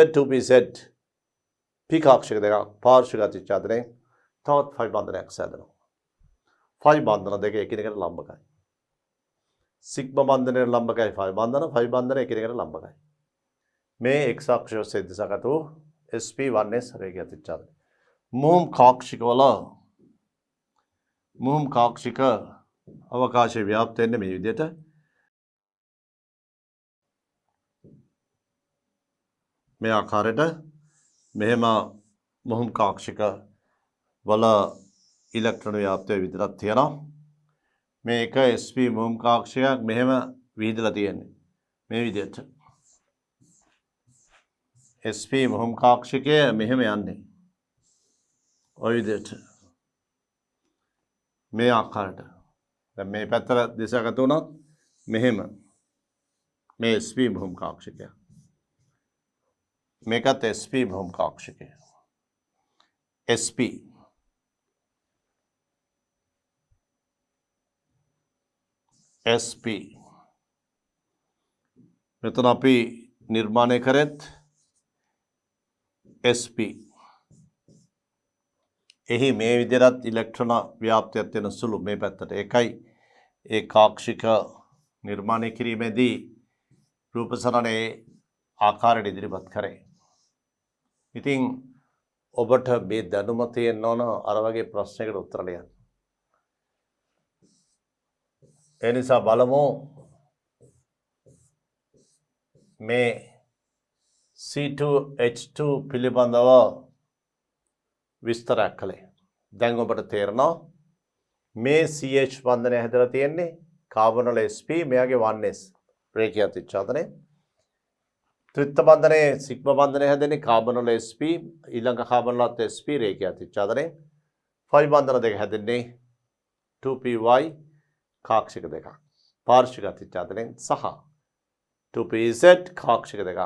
p කාක්ෂික දෙකක් පාර්ශ්වික අතිච්ඡාදනයෙන් තවත් phi බන්ධනයක් සෑදෙනවා. phi බන්ධන දෙක එකිනෙකට ලම්බකයි. සිග්මා බන්ධනයේ ලම්බකයි phi බන්ධන එකිනෙකට ලම්බකයි. මේ x අක්ෂය ඔස්සේ දිශාගත වූ sp1s රේඛීය අතිච්ඡාදනය. මුහුම් කාක්ෂික අවකාශයේ ව්‍යාප්ත වෙන්නේ මේ විදිහට. මේ ආකාරයට මෙහෙම මුහුම් කාක්ෂික වල ඉලෙක්ට්‍රෝන ව්‍යාප්තය විතරක් තියෙනවා. මේක sp මුහුම් කාක්ෂිකයක් මෙහෙම විහිදලා තියෙන්නේ. මේ විදිහට. sp මුහුම් කාක්ෂිකය මෙහෙම යන්නේ. ඔය විදිහට. මේ ආකාරයට. දැන් මේ පැත්තට දිශාගත වුණොත් මෙහෙම. මේ sp මුහුම් කාක්ෂිකය. මේකත් sp මුහුම් කාක්ෂිකය. sp මෙතන අපි නිර්මාණය කරෙත් sp. එහි මේ විදිහට ඉලෙක්ට්‍රෝන ව්‍යාප්තියක් තියෙන සුළු මේ පැත්තට. ඒකයි ඒ කාක්ෂික නිර්මාණය කිරීමේදී රූපසරණයේ ආකාරයට ඉදිරිපත් කරේ. ඉතින් ඔබට මේ දැනුම තියෙන්න ඕන අර වගේ ප්‍රශ්නයකට උත්තර ලියන්න. ඒ නිසා බලමු මේ C2H2 පිළිබඳව විස්තරයක් කළේ. දැන් ඔබට තේරෙනවා මේ CH බන්ධනය හැදලා තියෙන්නේ කාබන් වල sp මෙයාගේ 1s රේඛීය අතිච්ඡාදනය. ත්‍රිත්ව බන්ධනයේ සිග්මා බන්ධනය හැදෙන්නේ කාබන් වල sp ඊළඟ කාබන් වලත් sp රේඛීය අතිච්ඡාදනය. phi බන්ධන දෙක හැදෙන්නේ 2py කාක්ෂික දෙකක් පාර්ශ්වික අතිච්ඡාදනයෙන් සහ 2pz කාක්ෂික දෙකක්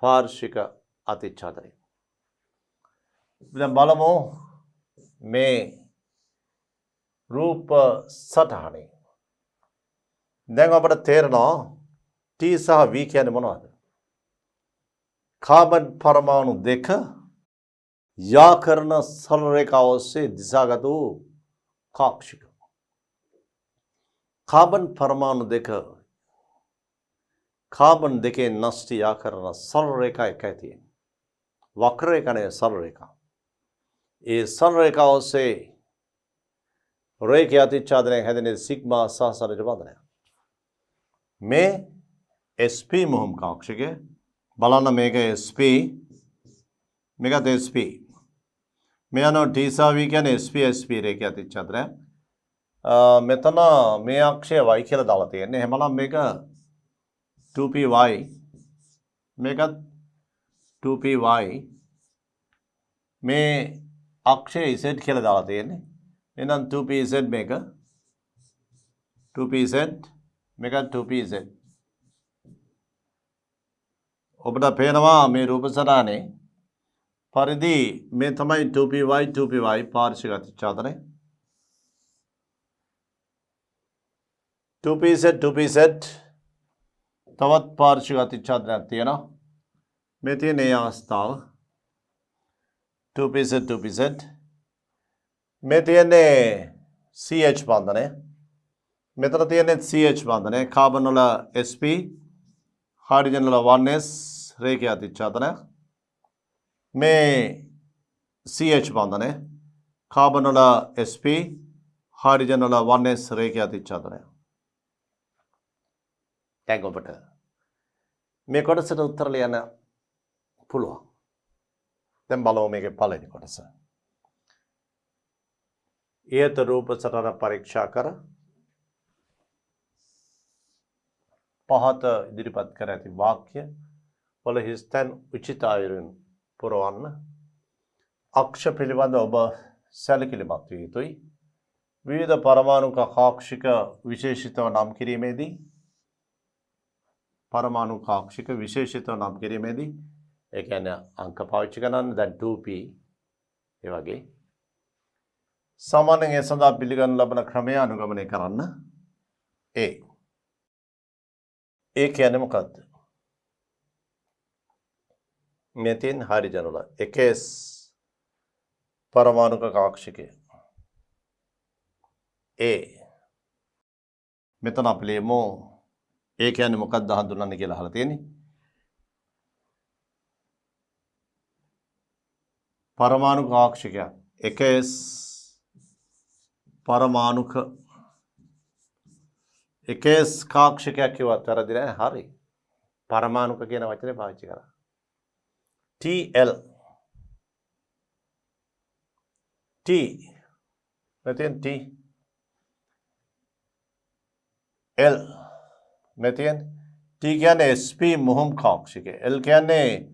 පාර්ශ්වික අතිච්ඡාදනයෙන්. දැන් බලමු මේ රූප සටහනේ. දැන් අපට තේරෙනවා T සහ V කියන්නේ මොනවද? කාබන් පරමාණු දෙක යා කරන සරල රේඛාව ඔස්සේ දිශාගත වූ කාක්ෂික. කාබන් පරමාණු දෙක කාබන් දෙකේ නෂ්ටි යා කරන සරල රේඛා එකයි තියෙන්නේ. වක්‍ර රේඛා නේ සරල රේඛා. ඒ සරල රේඛාව ඔස්සේ රේඛීය අතිච්ඡාදනයෙන් හැදෙන සිග්මා සහ සරල බන්ධනය. මේ sp මුහුම් කාක්ෂිකය බලන්න මේක sp මේකත් sp මේ අනුව T සහ V කියන්නේ sp රේඛීය අතිච්ඡාදනය. මෙතන මේ අක්ෂය y කියලා දාලා තියෙන්නේ. එහෙමනම් මේක 2py මේකත් 2py මේ අක්ෂය z කියලා දාලා තියෙන්නේ. එහෙනම් 2pz මේක 2pz මේකත් 2pz. ඔබට පේනවා මේ රූප සටහනේ පරිදි මේ තමයි 2py පාර්ශ්වික අතිච්ඡාදනය. 2pz තවත් පාර්ශ්වික අතිච්ඡාදනයක් තියෙනවා. මේ තියෙන ඒ අවස්ථාව 2pz 2pz මේ තියෙන්නේ CH බන්ධනය මෙතන තියෙන්නේ CH බන්ධනය කාබන් වල sp හයිඩ්‍රජන් වල 1s රේඛීය අතිච්ඡාදනය මේ CH බන්ධනය කාබන් වල sp හයිඩ්‍රජන් වල 1s රේඛීය අතිච්ඡාදනය දැන් ඔබට මේ කොටසට උත්තර ලියන්න පුළුවන් දැන් බලමු මේකේ පළවෙනි කොටස इयत रूप सतह परीक्षा कर पहत इදිරිපත් කර ඇති වාක්‍ය වල හිස්තැන් උචිත අයුරින් පුරවන්න අක්ෂ පිළිබඳ ඔබ සැලකිලිමත් විය යුතුයි විවිධ පරමාණු කාක්ෂික විශේෂිතව නම් කිරීමේදී පරමාණු කාක්ෂික විශේෂිතව නම් කිරීමේදී ඒ කියන්නේ අංක පාවිච්චි කරනන්න දැන් 2p ඒ වගේ सामान्य सदा पिलिगन लबन क्रमය අනුගමනය කරන්න ඒ කියන්නේ මොකක්ද මෙතින් හයිඩ්‍රජන් වල 1s පරමාණුක කාක්ෂිකය මෙතන අපි ලියමු ඒ කියන්නේ මොකක්ද හඳුන්වන්නේ කියලා අහලා තියෙන්නේ පරමාණු කාක්ෂිකය 1s परमाणुक එකස් කාක්ෂිකයක් කිව්වත් වැරදි නෑ හරි පරමාණුක කියන වචනේ පාවිච්චි කරා TL T මෙතෙන් T L මෙතෙන් T කියන්නේ sp මුහුම් කාක්ෂිකය L කියන්නේ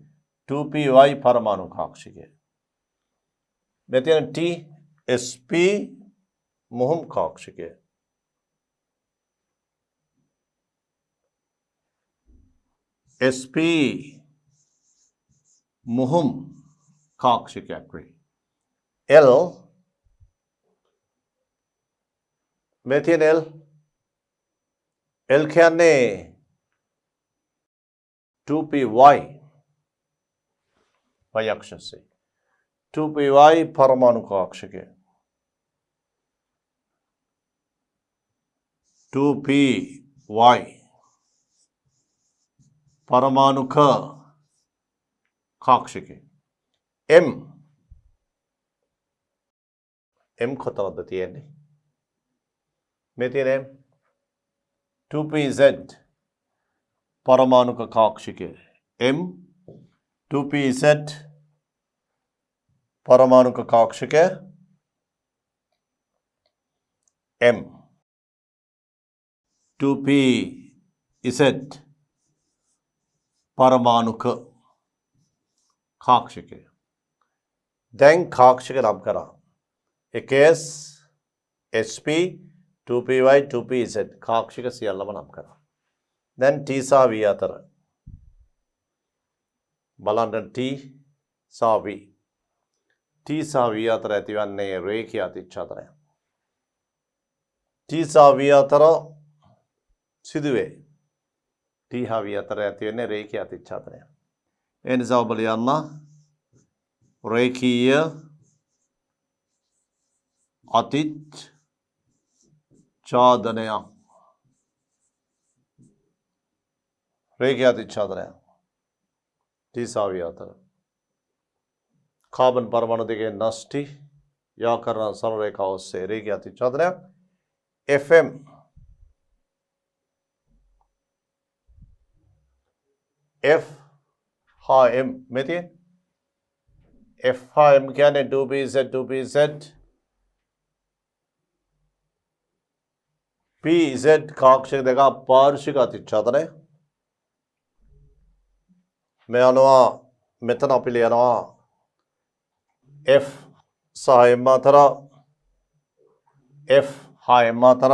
2py පරමාණු කාක්ෂිකය මෙතෙන් T sp मुहुम काक्षिके sp मुहुम काक्षिके L मेथिन L කියන්නේ 2py y अक्ष से 2py परमाणु काक्षिके 2py परमाणुक काक्षिके M කොතනද තියෙන්නේ මේ තියෙන M 2pz परमाणुक काक्षिके M 2pz परमाणुक काक्षिके M 2pz परमाणुक කාක්ෂිකය දැන් කාක්ෂික නම් කරා 1s sp 2py 2pz කාක්ෂික සියල්ලම නම් කරා දැන් t සහ v අතර බලන්න t සහ v t සහ v අතර ඇතිවන්නේ රේඛීය අතිච්ඡාදනය t සහ v අතර සිදුවේ t හා v අතර ඇති වෙන්නේ රේඛීය අතිච්ඡාදනය ඒ නිසා ඔබ ලියන්න රේඛීය අතිච්ඡාදනය රේඛීය අතිච්ඡාදනය t සහ v අතර कार्बन परमाणु දෙකේ නෂ්ටි යා කරන සරල රේඛාව ඔස්සේ රේඛීය අතිච්ඡාදනය fm F हा M में थी F हा M क्या ने 2pz pz කාක්ෂික දෙක පාර්ශ්වික අතිච්ඡාදනය මේ අනුව මෙතන අපි ලියනවා F සහ M අතර F හා M අතර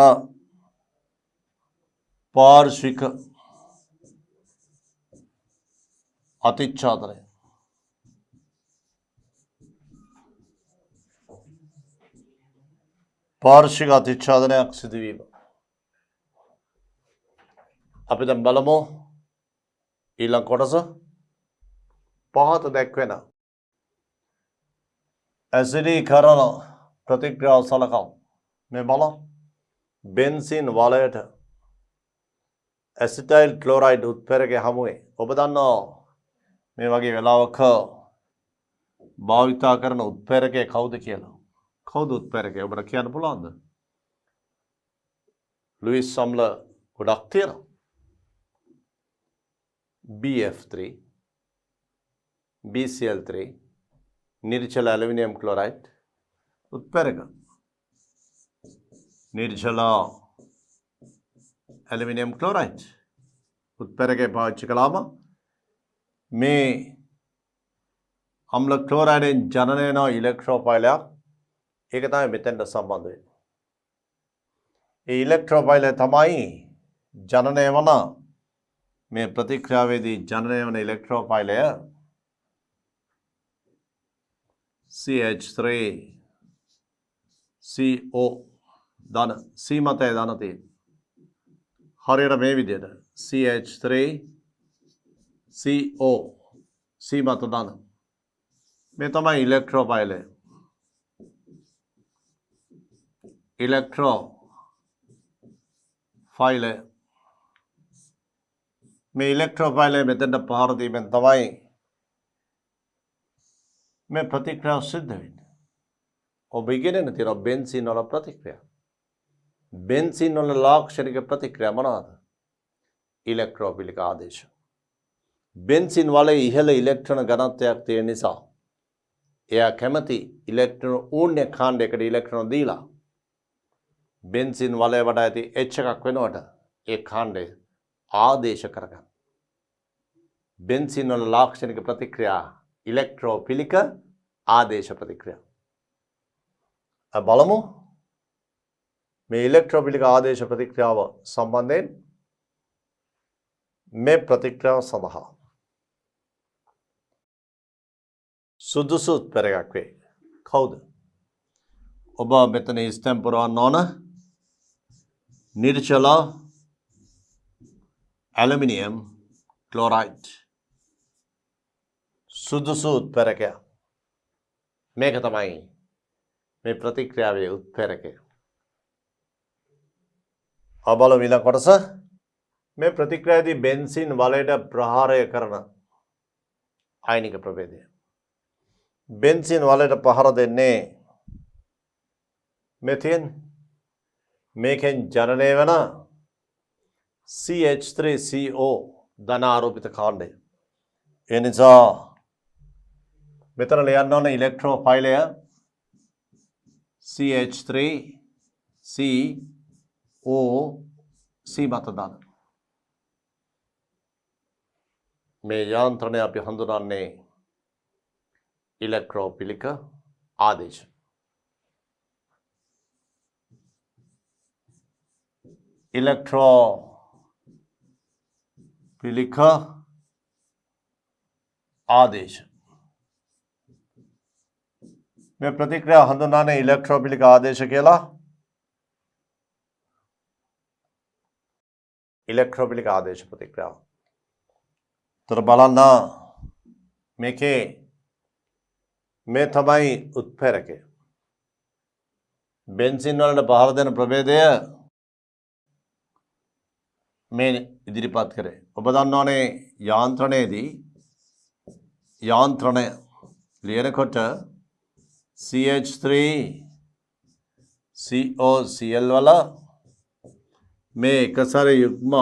පාර්ශ්වික අතිච්ඡාදනය පාර්ශ්වික අතිච්ඡාදනයක් සිදුවීම අපි දැන් බලමු ඊළඟ කොටස පහත දැක්වෙන ඇසිඩීකරණ ප්‍රතික්‍රියාව සලකමු. මේ බලන්න. බෙන්සින් වලයට ඇසිටයිල් ක්ලෝරයිඩ් උත්ප්‍රේරකයේ හමුවේ. ඔබ දන්නවා මේ වගේ වෙලාවක භාවිතා කරන උත්ප්‍රේරකය කවුද කියලා? කවුද උත්ප්‍රේරකය? ඔබට කියන්න පුළුවන්ද? ලුයිස් අම්ල ගොඩක් තියෙනවා. BF3, BCl3, නිර්ජල ඇලුමිනියම් ක්ලෝරයිඩ් උත්ප්‍රේරක. නිර්ජල ඇලුමිනියම් ක්ලෝරයිඩ් උත්ප්‍රේරකේ පාවිච්චි කළාම මේ අම්ල ක්ලෝරයිඩෙන් ජනනය වෙන ඉලෙක්ට්‍රෝපයිලයක්. ඒක තමයි මෙතෙන්ට සම්බන්ධ වෙන්නේ. ඒ ඉලෙක්ට්‍රෝපයිලය තමයි ජනනය වන මේ ප්‍රතික්‍රියාවේදී ජනනය වන ඉලෙක්ට්‍රෝපයිලය CH3CO ධන C මතය ධන තියෙන. හරියට මේ විදිහට CH3CO C මත ධන. මේ තමයි ඉලෙක්ට්‍රෝපයිලය. ඉලෙක්ට්‍රෝෆයිලය. මේ ඉලෙක්ට්‍රෝෆයිලය මෙතෙන්ට පහර දීමෙන් තමයි මේ ප්‍රතික්‍රියාව සිද්ධ වෙන්නේ. ඔබ ඉගෙනගෙන තියෙනවා බෙන්සීන් වල ප්‍රතික්‍රියා. බෙන්සීන් වල ලාක්ෂණික ප්‍රතික්‍රියා මොනවාද? ඉලෙක්ට්‍රෝපිලික ආදේශ. බෙන්සීන් වලේ ඉහළ ඉලෙක්ට්‍රෝන ඝනත්වයක් තියෙන නිසා එයා කැමති ඉලෙක්ට්‍රෝන ඌණ්‍ය කාණ්ඩයකට ඉලෙක්ට්‍රෝන දීලා බෙන්සින් වලය වඩා ඇති H එකක් වෙනවට ඒ කාණ්ඩය ආදේශ කරගන්න. බෙන්සින් වල ලාක්ෂණික ප්‍රතික්‍රියා ඉලෙක්ට්‍රෝෆිලික ආදේශ ප්‍රතික්‍රියා. බලමු මේ ඉලෙක්ට්‍රෝෆිලික ආදේශ ප්‍රතික්‍රියාව සම්බන්ධයෙන් මේ ප්‍රතික්‍රියාව සඳහා සුදුසු උත්ප්‍රේරකයක් වේ. කවුද? ඔබ මෙතන ස්ටැම්ප් පුරවන්න ඕන. නිර්ජල ඇලුමිනියම් ක්ලෝරයිඩ් සුදුසු උත්ප්‍රේරකය. මේක තමයි මේ ප්‍රතික්‍රියාවේ උත්ප්‍රේරකය. බලමු ඊළඟ කොටස. මේ ප්‍රතික්‍රියාවේදී බෙන්සින් වලයට ප්‍රහාරය කරන ආයනික ප්‍රභේදය. බෙන්සින් වලට පහර දෙන්නේ මෙතින් මේකෙන් ජනනය වන CH3CO ධනාරෝපිත කාණ්ඩය. ඒ නිසා මෙතන ලියන්න ඕන ඉලෙක්ට්‍රෝෆයිලය CH3CO C මත දාන. මේ යාන්ත්‍රණය අපි හඳුනන්නේ ඉලෙක්ට්‍රෝෆිලික ආදේශ. ඉලෙක්ට්‍රෝෆිලික ආදේශ. මේ ප්‍රතික්‍රියාව හඳුන්වන්නේ ඉලෙක්ට්‍රෝෆිලික ආදේශ කියලා. ඉලෙක්ට්‍රෝෆිලික ආදේශ ප්‍රතික්‍රියාව. තර බලන්න මේකේ මේ තමයි උත්ප්‍රේරකය. බෙන්සින් වලට පහර දෙන ප්‍රභේදය මේ ඉදිරිපත් කරේ. ඔබ දන්නවනේ යාන්ත්‍රණයේදී යාන්ත්‍රණය ලියනකොට CH3COCl වල මේ එකසර යුග්ම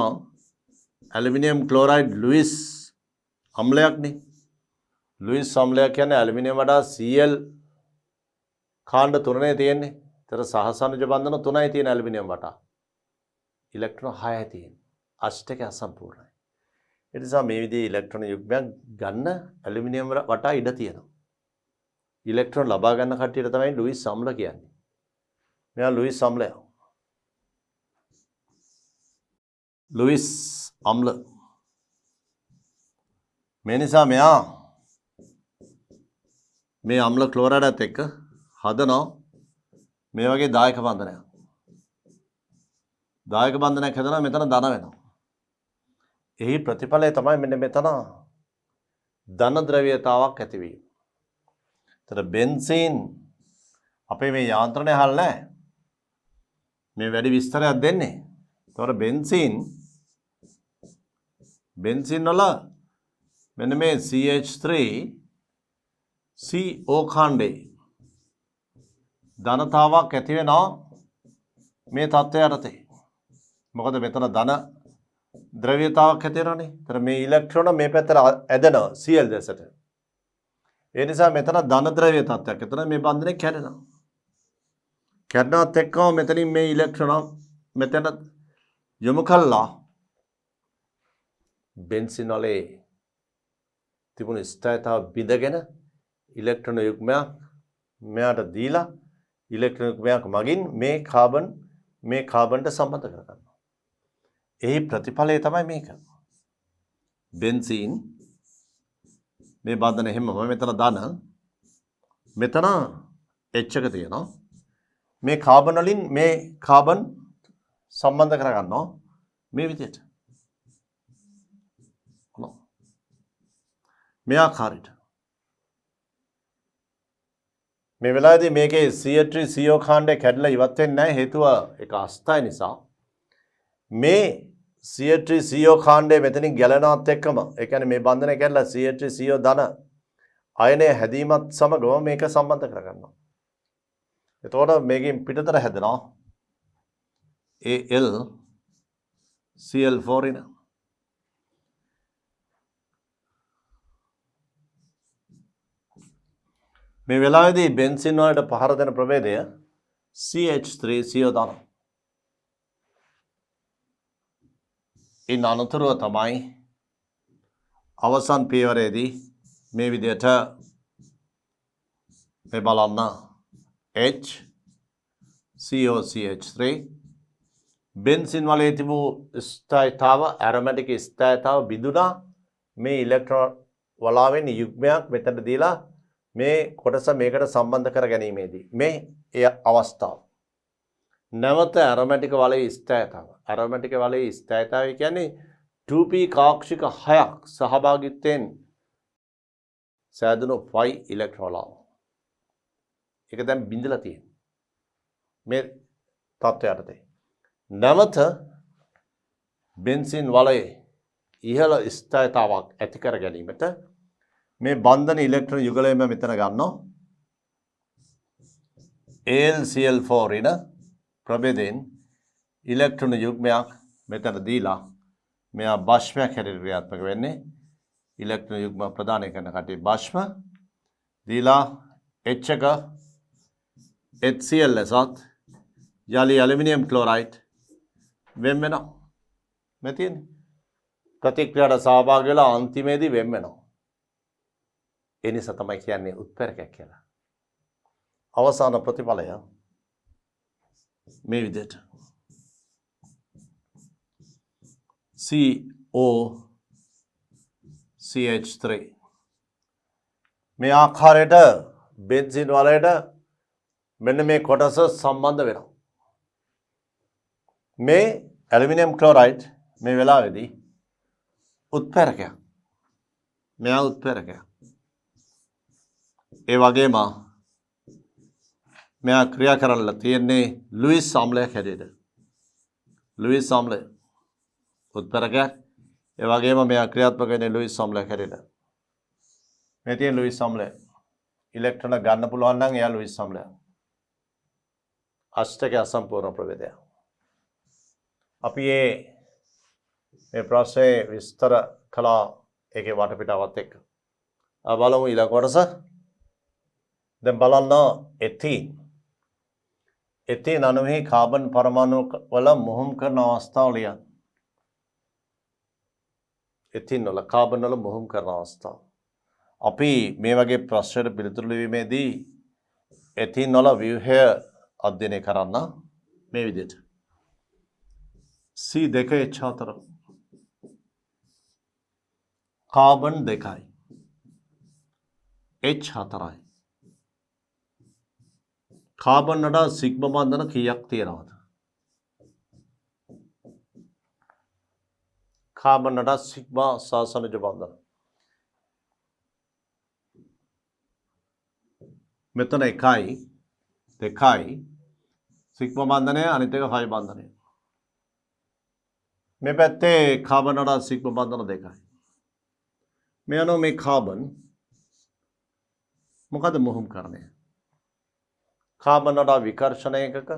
ඇලුමිනියම් ක්ලෝරයිඩ් ලුයිස් අම්ලයක්නේ. ලුයිස් අම්ලය කියන්නේ ඇලුමිනියම් වඩා Cl කාණ්ඩ තුනනේ තියෙන්නේ. ඒතර සහසනුජ බන්ධන 3යි තියෙන ඇලුමිනියම් වටා. ඉලෙක්ට්‍රෝන 6යි තියෙන්නේ. අෂ්ටක අසම්පූර්ණයි. ඒ නිසා මේ විදිහේ ඉලෙක්ට්‍රෝන යුග්මයක් ගන්න ඇලුමිනියම් වටා ඉඩ තියෙනවා. ඉලෙක්ට්‍රෝන ලබා ගන්න කට්ටියට තමයි ලුයිස් අම්ල කියන්නේ. මෙයා ලුයිස් අම්ලය. ලුයිස් අම්ල. මේ නිසා මෙයා මේ අම්ල ක්ලෝරයිඩත් එක්ක හදනවා මේ වගේ දායක බන්ධනයක්. දායක බන්ධනයක් හදනවා මෙතන ධන වෙනවා. එහි ප්‍රතිඵලය තමයි මෙන්න මෙතන ධන ද්‍රව්‍යතාවක් ඇතිවීම. तर බෙන්සීන් අපේ මේ යාන්ත්‍රණය අහලා නැහැ. මේ වැඩි විස්තරයක් දෙන්නේ. ඒතකොට බෙන්සීන් වල මෙන්න මේ CH3 CO ඛණ්ඩේ ධනතාවක් ඇති වෙනවා මේ තත්ත්වය යටතේ. මොකද මෙතන ධන ද්‍රව්‍යතාවක් ඇති වෙනවනේ. ඒතර මේ ඉලෙක්ට්‍රෝන මේ පැත්තට ඇදෙනවා Cl දැසට. ඒ නිසා මෙතන ධන ද්‍රව්‍ය තත්ත්වයක්. එතන මේ බන්ධනේ කැඩෙනවා. කැඩනවත් එක්කම මෙතනින් මේ ඉලෙක්ට්‍රෝන මෙතන යොමු කළා බෙන්සින් වලේ තිබුණු ස්ථායතාව බිඳගෙන ඉලෙක්ට්‍රෝන යුග්මයක් මෙයාට දීලා ඉලෙක්ට්‍රෝන යුග්මයක් මගින් මේ කාබන්ට සම්බන්ධ කරගන්නවා. එහි ප්‍රතිඵලය තමයි මේක. බෙන්සීන් මේ බන්ධන හැමම මෙතන ධන මෙතන H එක තියෙනවා. මේ කාබන් වලින් මේ කාබන් සම්බන්ධ කරගන්නවා මේ විදිහට. මේ ආකාරයට. මේ වෙලාවේදී මේකේ CH3 CO ඛණ්ඩය කැඩලා ඉවත් වෙන්නේ නැහැ. හේතුව ඒක අස්ථායි නිසා. මේ CH3 CO ඛණ්ඩය මෙතනින් ගැලෙනවත් එක්කම ඒ කියන්නේ මේ බන්ධනය කැඩලා CH3 CO ධන අයනය හැදීමත් සමගම මේක සම්බන්ධ කරගන්නවා. එතකොට මේකෙන් පිටතට හැදෙනවා Al Cl4 ඉන. මේ වෙලාවේදී බෙන්සින් වලට පහර දෙන ප්‍රභේදය CH3 CO ධන. ඉන් අනතුරුව තමයි අවසන් පියවරේදී මේ විදිහට මේ බලන්න H CO CH3 බෙන්සින් වලේ තිබූ ස්ථායතාව ඇරොමැටික් ස්ථායතාව බිඳුණා මේ ඉලෙක්ට්‍රෝන වලාවෙන් යුග්මයක් මෙතනට දීලා මේ කොටස මේකට සම්බන්ධ කර ගැනීමේදී මේ එය අවස්ථාව. නැවත ඇරොමැටික් වලේ ස්ථායතාවය කියන්නේ 2p කාක්ෂික 6ක් සහභාගීත්වයෙන් සෑදුණු pi ඉලෙක්ට්‍රෝලාව. ඒක දැන් බිඳලා තියෙනවා. මේ තත්ත්වය යටතේ. නැවත බෙන්සින් වලේ ඉහළ ස්ථායතාවක් ඇති කර ගැනීමට මේ බන්ධන ඉලෙක්ට්‍රෝන යුගලයම මෙතන ගන්නවා. AlCl4 ඉන ප්‍රභේදයෙන් ඉලෙක්ට්‍රෝන යුග්මයක් මෙතන දීලා මෙයා භාෂ්මයක් හැටියට ක්‍රියාත්මක වෙන්නේ. ඉලෙක්ට්‍රෝන යුග්ම ප්‍රදානය කරන කටේ භාෂ්ම දීලා H එක HCl ලෙසත් යලි ඇලුමිනියම් ක්ලෝරයිඩ් වෙන් වෙනවා. මේ තියෙන්නේ ප්‍රතික්‍රියාවට සහභාගී වෙලා අන්තිමේදී වෙන් වෙනවා. ඒ නිසා තමයි කියන්නේ උත්ප්‍රේරකයක් කියලා. අවසාන ප්‍රතිඵලය මේ විදිහට COCH3 මේ ආකාරයට බෙන්සින් වලට මෙන්න මේ කොටස සම්බන්ධ වෙනවා. මේ ඇලුමිනියම් ක්ලෝරයිඩ් මේ වෙලාවේදී උත්ප්‍රේරකයක්. මෙයා උත්ප්‍රේරකයක්. ඒ වගේම මෙයා ක්‍රියා කරලා තියෙන්නේ ලුයිස් ආම්ලයක් හැටියට. ලුයිස් ආම්ලය උත්ප්‍රේරකයක්. ඒ වගේම මෙයා ක්‍රියාත්මක වෙන්නේ ලුයිස් ආම්ලයක් හැටියට. මේ තියෙන ලුයිස් ආම්ලය ඉලෙක්ට්‍රෝන ගන්න පුළුවන් නම් එයා ලුයිස් ආම්ලය. අෂ්ටක අසම්පූර්ණ ප්‍රභේදය. අපි මේ ප්‍රශ්නේ විස්තර කළා ඒකේ වටපිටාවත් එක්ක. බලමු ඊළඟ කොටස. දැන් බලන්න එතීන් අණුවේ කාබන් පරමාණු වල මොහොම් කරන අවස්ථාව ලියන්න. එතීන් වල කාබන් වල මොහොම් කරන අවස්ථාව. අපි මේ වගේ ප්‍රශ්නවලට පිළිතුරු ලිවීමේදී එතීන් වල ව්‍යුහය අධ්‍යයනය කරන්න මේ විදිහට. C2H4 කාබන් 2යි H4යි. කාබන් වල සිග්මා බන්ධන කීයක් තියෙනවද? කාබන් වල සිග්මා සාසනජ බන්ධන මෙතන 1යි 2යි සිග්ම බන්ධනය අනිත් එක 5 බන්ධනය. මේ පැත්තේ කාබන් වල සිග්ම බන්ධන 2යි. මේ අනුව මේ කාබන් මොකද මුහුම්කරණය? කාබන් වල විකර්ෂණ ඒකක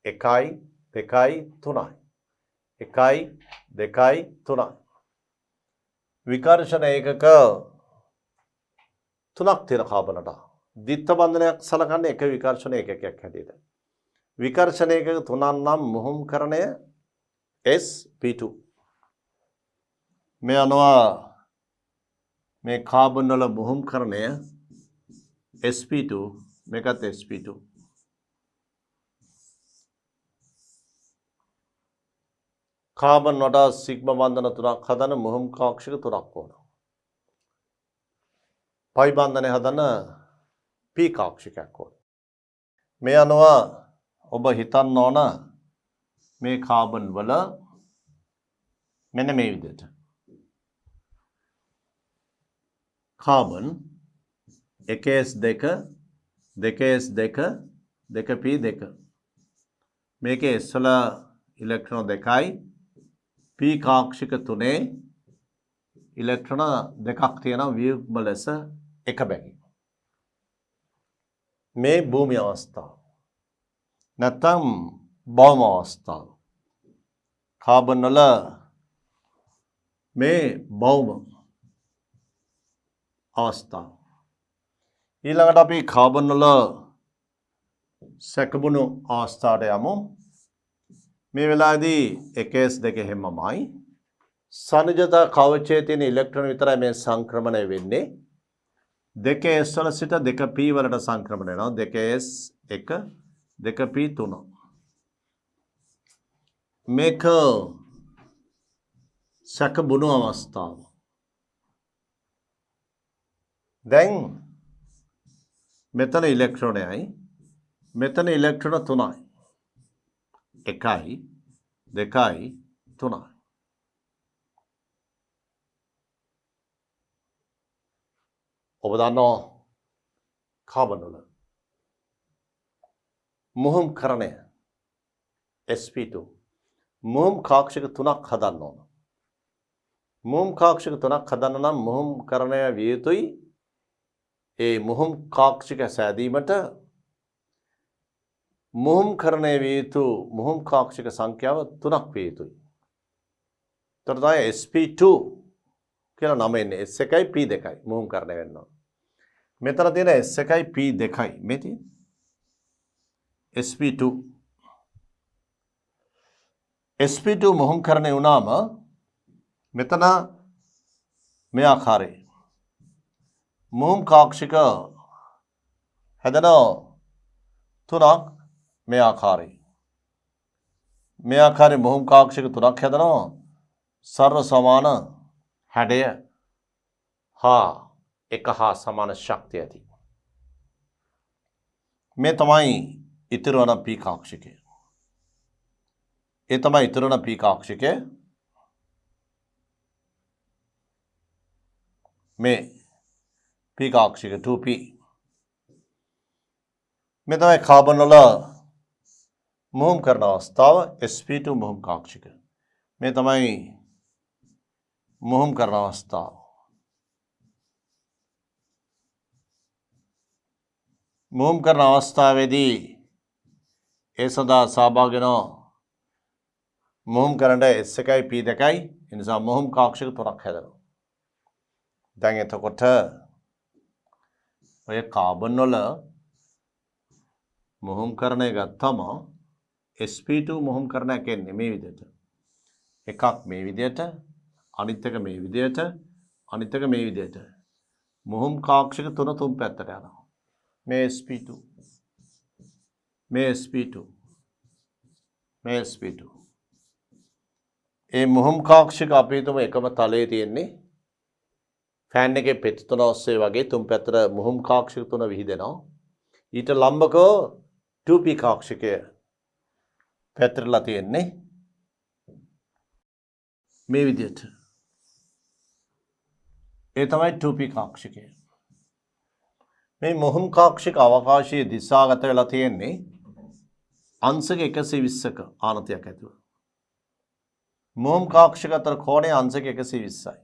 1යි 2යි 3යි. 1යි 2යි 3යි. විකර්ෂණ ඒකක 3ක් තියෙන කාබන් වල. ද්විත්ව බන්ධනයක් සලකන්නේ එක විකර්ෂණ ඒකකයක් හැටියට. විකර්ෂණ ඒකක 3ක් නම් මුහුම්කරණය sp2. මේ අනුව මේ කාබන් වල මුහුම්කරණය sp2 මේකත් sp2. කාබන් වල සිග්ම බන්ධන 3ක් හදන මුහුම් කාක්ෂික 3ක් ඕන. පයි බන්ධනය හදන p කාක්ෂිකයක් ඕන. මේ අනුව ඔබ හිතන්න ඕන මේ කාබන් වල මෙන්න මේ විදිහට කාබන් 1s2 2s2 2p2 මේකේ s වල ඉලෙක්ට්‍රෝන 2යි p කාක්ෂික 3 ඉලෙක්ට්‍රෝන 2ක් තියෙනවා ව්‍යුහ්ම ලෙස එක බැගින්. මේ භූමි අවස්ථාව නැත්නම් භෞම අවස්ථාව. කාබන් වල මේ භෞම අවස්ථාව. ඊළඟට අපි කාබන් වල සැකබුණු අවස්ථාවට යමු. මේ වෙලාවේදී 1s2 හැමමයි. සනිජත කවචයේ තියෙන ඉලෙක්ට්‍රෝන විතරයි මේ සංක්‍රමණය වෙන්නේ. 2s වල සිට 2p වලට සංක්‍රමණය වෙනවා. 2s1 2p3. මේක සැකබුණු අවස්ථාව. දැන් මෙතන ඉලෙක්ට්‍රෝනයයි මෙතන ඉලෙක්ට්‍රෝන 3යි. 1යි 2යි 3යි. ඔබ දන්නවා කාබන් වල මුහුම්කරණය sp2 මුහුම් කාක්ෂික 3ක් හදන්න ඕන. මුහුම් කාක්ෂික 3ක් හදන්න නම් මුහුම්කරණය විය යුතුයි. ඒ මුහුම් කාක්ෂික සෑදීමට මුහුම්කරණය විය යුතු මුහුම් කාක්ෂික සංඛ්‍යාව 3ක් විය යුතුයි. එතකොට තමයි sp2 කියලා නම එන්නේ. s1යි p2යි මුහුම්කරණය වෙන්න ඕන. මෙතන තියෙන s1යි p2යි මේ තියෙන sp2 sp2 මුහුම්කරණය වුණාම මෙතන මේ ආකාරයේ මුහුම් කාක්ෂික හැදෙන 3ක් මේ ආකාරයේ මුහුම් කාක්ෂික 3ක් හැදෙනවා. සර්ව සමාන හැඩය හා එක හා සමාන ශක්තිය ඇති. මේ තමයි ඉතිරි වන p කාක්ෂිකය. ඒ තමයි ඉතිරි වන p කාක්ෂිකය. මේ p කාක්ෂික 2p. මේ තමයි කාබන් වල මුහුම් කරන අවස්ථාව sp2 මුහුම් කාක්ෂික. මේ තමයි මුහුම් කරන අවස්ථාව. මුහුම් කරන අවස්ථාවේදී ඒ සඳහා සහභාගී වෙන මුහුම් කරන්න s1යි p2යි. ඒ නිසා මුහුම් කාක්ෂික 3ක් හැදෙනවා. දැන් එතකොට ඔය කාබන් වල මුහුම්කරණය ගත්තම sp2 මුහුම්කරණයක් එන්නේ මේ විදිහට. එකක් මේ විදිහට, අනිත් එක මේ විදිහට, අනිත් එක මේ විදිහට. මුහුම් කාක්ෂික 3 තුන් පැත්තට යනවා. මේ sp2 මේ sp2 මේ sp2. ඒ මුහුම් කාක්ෂික අපි හිතමු එකම තලයේ තියෙන්නේ. ෆෑන් එකේ පෙත්තු 3 ඔස්සේ වගේ තුන් පැත්තට මුහුම් කාක්ෂික 3 විහිදෙනවා. ඊට ලම්බකව 2p කාක්ෂිකය පැතිරලා තියෙන්නේ මේ විදිහට. ඒ තමයි 2p කාක්ෂිකය. මේ මොහොම් කාක්ෂික අවකාශයේ දිශාගත වෙලා තියෙන්නේ අංශක 120ක ආනතියක් ඇතුව. මොහොම් කාක්ෂික අතර කෝණය අංශක 120යි.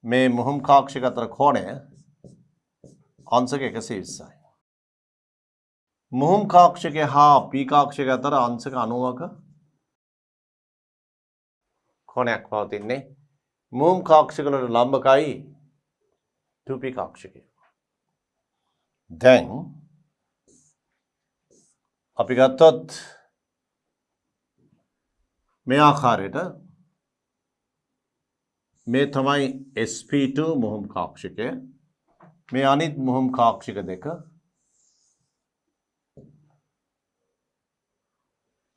මේ මොහොම් කාක්ෂික අතර කෝණය අංශක 120යි. මොහොම් කාක්ෂිකය හා පී කාක්ෂික අතර අංශක 90ක කෝණයක් පවතින්නේ. මොහොම් කාක්ෂික වලට ලම්බකයි 2p කාක්ෂිකය. දැන් අපි ගත්තොත් මේ ආකාරයට මේ තමයි sp2 මොහොම් කාක්ෂිකය. මේ අනිත් මොහොම් කාක්ෂික දෙක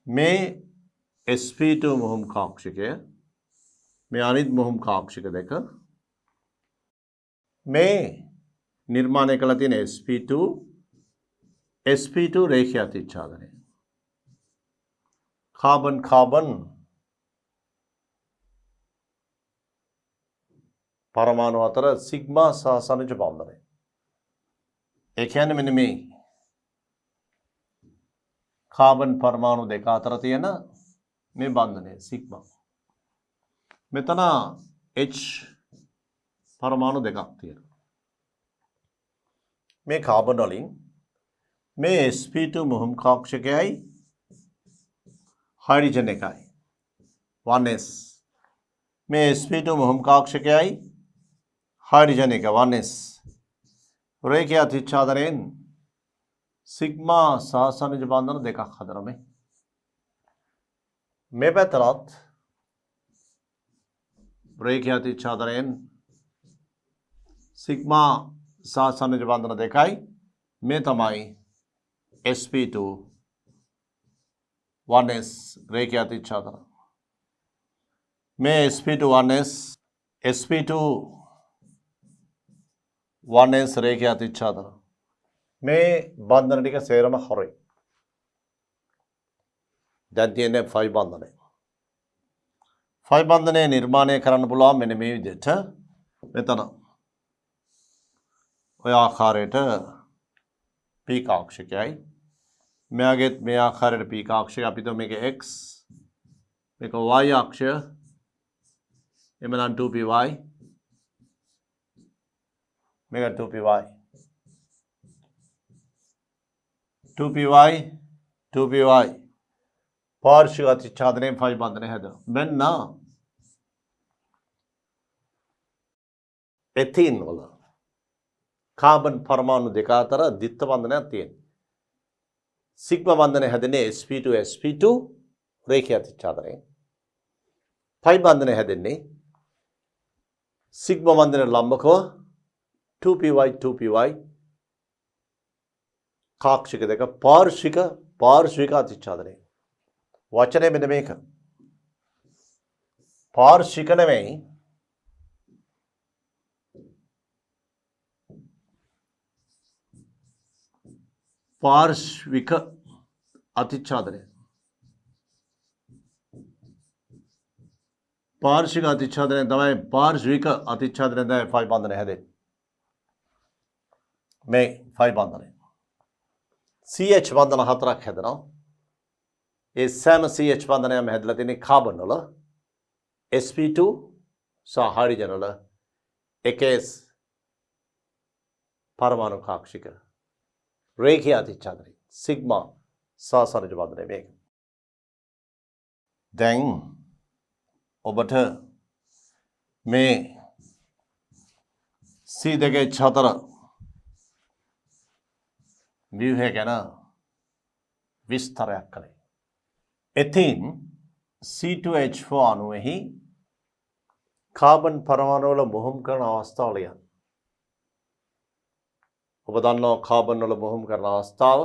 මේ sp2 මොහොම් කාක්ෂිකය මේ අනිත් මොහොම් කාක්ෂික දෙක මේ නිර්මාණය කළ තියෙන sp2 රේඛීය අතිච්ඡාදනය. කාබන් කාබන් පරමාණු අතර සිග්මා සහ සනිජ බන්ධනය. ඒ කියන්නේ මෙන්න මේ කාබන් පරමාණු දෙක අතර තියෙන මේ බන්ධනය සිග්මා. මෙතන H පරමාණු දෙකක් තියෙනවා. මේ කාබන් වලින් මේ sp2 මොහොම් කාක්ෂිකයයි හයිඩ්‍රජන් එකයි 1s. මේ sp2 මොහොම් කාක්ෂිකයයි හයිඩ්‍රජන් එක 1s. රේඛීය අතිච්ඡාදනයෙන් සිග්මා සහ සනිජ බන්ධන දෙකක් හදනවා. මේ පැත්තට රේඛීය අතිච්ඡාදනයෙන් සිග්මා සහ සනිජ බන්ධන දෙකයි. මේ තමයි sp2 1s රේඛීය අතිච්ඡාදන. මේ sp2 1s sp2 1s රේඛීය අතිච්ඡාදන. මේ බන්ධන ටික සේරම හොරයි. දැන් තියෙන්නේ ෆයි බන්ධනය. ෆයි බන්ධනය නිර්මාණය කරන්න පුළුවන් මෙන්න මේ විදිහට. මෙතන ඔය ආකාරයට p කාක්ෂිකයයි මෙයාගෙත් මේ ආකාරයට p කාක්ෂිකය අපි හිතමු මේක x මේක y අක්ෂය එමනම් 2py මේක 2py 2py පාර්ශ්වික අතිච්ඡාදනයෙන් ෆයි බන්ධනය හැදෙනවා. මෙන්න එතීන් වල කාබන් පරමාණු දෙක අතර ද්විත්ව බන්ධනයක් තියෙනවා. සිග්මා බන්ධනය හැදෙන්නේ sp2 රේඛීය අතිච්ඡාදනයෙන්. ෆයි බන්ධනය හැදෙන්නේ සිග්මා බන්ධනයට ලම්බකව 2py කාක්ෂික දෙක පාර්ශ්වික අතිච්ඡාදනය. වචනේ මෙන්න මේක. පාර්ශ්වික නෙමෙයි පාර්ශ්වික අතිච්ඡාදනය. පාර්ශ්වික අතිච්ඡාදනය තමයි පාර්ශ්වික අතිච්ඡාදනය තමයි ෆයි බන්ධනය හැදෙන්නේ. මේ ෆයි බන්ධනය CH බන්ධන හතරක් හැදෙනවා. ඒ සෑම CH බන්ධනයක්ම හැදලා තියෙන්නේ කාබන් වල sp2 සහ හයිඩ්‍රජන් වල එකස් පරමාණු කාක්ෂික රේඛීය අතිච්ඡාදනය සිග්මා සහ සනිජ බන්ධනය මේක. දැන් ඔබට මේ C2H4 ව්‍යුහය ගැන විස්තරයක් කළේ. එතින් C2H4 අණුවෙහි කාබන් පරමාණු වල මොහොම් කරන අවස්ථාවල යන. ඔබ දන්නවා කාබන් වල මොහොම් කරන අවස්ථාව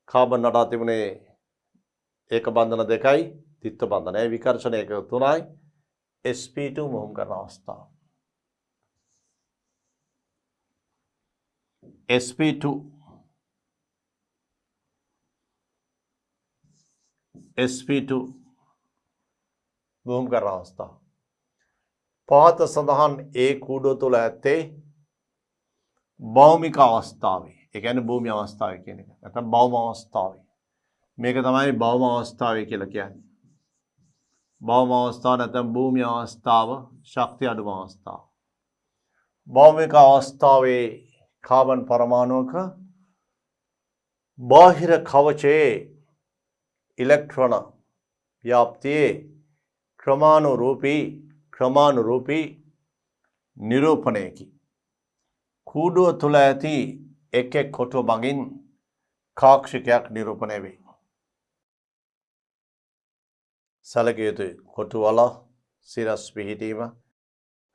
කාබන් නඩා තිබුණේ ඒක බන්ධන දෙකයි ද්විත්ව බන්ධනයි විකර්ෂණ එක 3යි sp2 මොහොම් කරන අවස්ථාව. sp2 මොහොම් කරන අවස්ථාව. පහත සඳහන් ඒ කූඩුව තුළ ඇත්තේ භෞමික අවස්ථාවේ. ඒ කියන්නේ භූමි අවස්ථාවේ කියන එක. නැත්නම් භෞම අවස්ථාවේ. මේක තමයි භෞම අවස්ථාවේ කියලා කියන්නේ. භෞම අවස්ථාව නැත්නම් භූමි අවස්ථාව ශක්තිය අඩුම අවස්ථාව. භෞමික අවස්ථාවේ කාබන් පරමාණුක බාහිර කවචයේ ඉලෙක්ට්‍රෝන ව්‍යාප්තියේ ක්‍රමානුරූපී නිරූපණයකි. කූඩුව තුළ ඇති එක් කොටුව මගින් කාක්ෂිකයක් නිරූපණය වේ. සැලකිය යුතු කොටුවල සිරස් පිහිටීම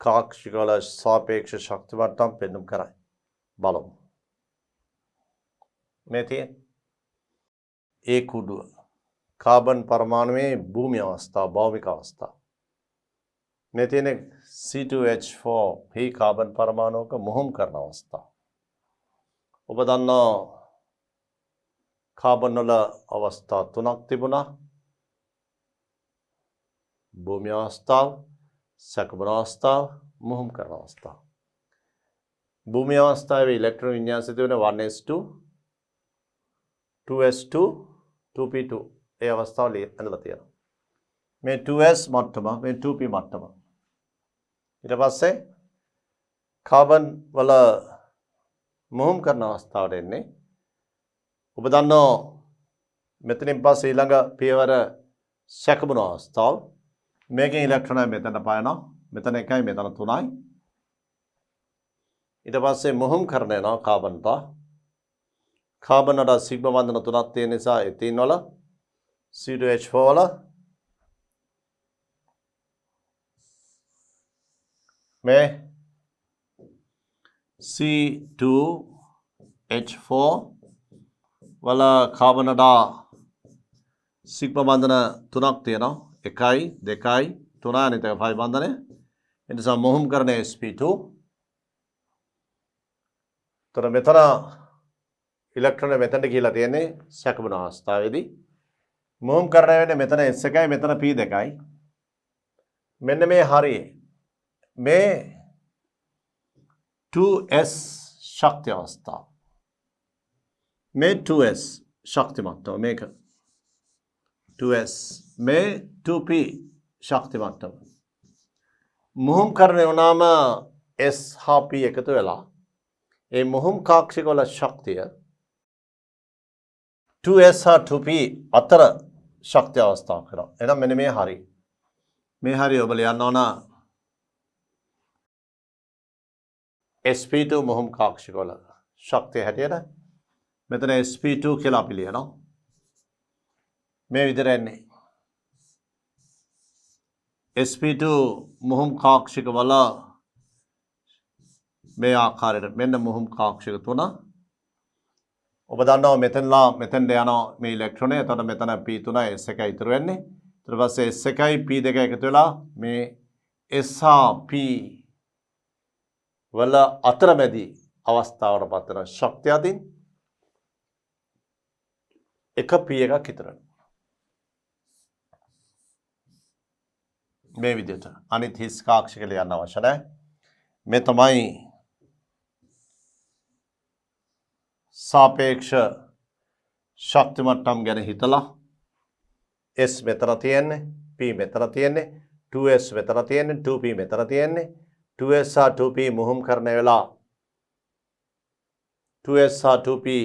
කාක්ෂිකවල සාපේක්ෂ ශක්ති මට්ටම් පෙන්නුම් කරයි. බලමු. මේ තියෙන ඒ කුඩුව කාබන් පරමාණුවේ භූමි අවස්ථාව භෞමික අවස්ථාව. මේ තියෙන C2H4 හි කාබන් පරමාණුක මොහොම් කරන අවස්ථාව. ඔබ දන්නා කාබන් වල අවස්ථා තුනක් තිබුණා. භූමි අවස්ථාව, සැකබුණ අවස්ථාව, මොහොම් කරන අවස්ථාව. භූමි අවස්ථාවේ ඉලෙක්ට්‍රෝන වින්‍යාසය තිබෙන 1s2 2s2 2p2 ඒ අවස්ථාව ඇඳලා තියෙනවා. මේ 2s මට්ටම මේ 2p මට්ටම. ඊට පස්සේ කාබන් වල මොහොම් කරන අවස්ථාවට එන්නේ. ඔබ දන්නවා මෙතනින් පස්සේ ඊළඟ පියවර සැකබුණ අවස්ථාව. මේකෙන් ඉලෙක්ට්‍රෝන මෙතන පායනවා. මෙතන 1යි මෙතන 3යි. ඊට පස්සේ මොහොම් කරන යනවා කාබන්ට. කාබන් වල සිග්මා බන්ධන තුනක් තියෙන නිසා එතීන් වල C2H4 වල මේ C2H4 වල කාබන් වල සිග්මා බන්ධන තුනක් තියෙනවා. 1යි 2යි 3යි අනිත් එක 5 බන්ධනය. ඒ නිසා මොහොම් කරන sp2 තර මෙතන ඉලෙක්ට්‍රෝන මෙතනට ගිහිලා තියෙන්නේ සැකබුණ අවස්ථාවේදී. මොහොම් කරන වෙන්නේ මෙතන S1යි මෙතන P2යි. මෙන්න මේ හරියේ මේ 2s ශක්ති අවස්ථාව. මේ 2s ශක්ති මට්ටම මේක 2s මේ 2p ශක්ති මට්ටම. මොහොම් කරන වුණාම s හා p එකතු වෙලා ඒ මොහොම් කාක්ෂික වල ශක්තිය 2s හා 2p අතර ශක්ති අවස්ථාව කරනවා. එහෙනම් මෙන්න මේ හරිය. මේ හරිය ඔබ ලියන්න ඕන sp2 මොහොම් කාක්ෂික වල ශක්තිය හැටියට මෙතන sp2 කියලා අපි ලියනවා. මේ විදිහට එන්නේ sp2 මොහොම් කාක්ෂික වල මේ ආකාරයට මෙන්න මොහොම් කාක්ෂික තුන. ඔබ දන්නවා මෙතනලා මෙතෙන්ට යනවා මේ ඉලෙක්ට්‍රෝනය. එතකොට මෙතන p3යි s1යි ඉතුරු වෙන්නේ. ඊට පස්සේ s1යි p2 එකතු වෙලා මේ s හා p වල අතරමැදි අවස්ථාවටපත් වෙන ශක්තිය අතින් එක p එකක් ඉතුරු වෙනවා. මේ විදිහට අනිත් හිස් කාක්ෂික ලියන්න අවශ්‍ය නැහැ. මේ තමයි සාපේක්ෂ ශක්ති මට්ටම් ගැන හිතලා S මෙතන තියෙන්නේ, P මෙතන තියෙන්නේ, 2S මෙතන තියෙන්නේ, 2P මෙතන තියෙන්නේ. 2S හා 2P මොහොම් කරන වෙලා 2S හා 2P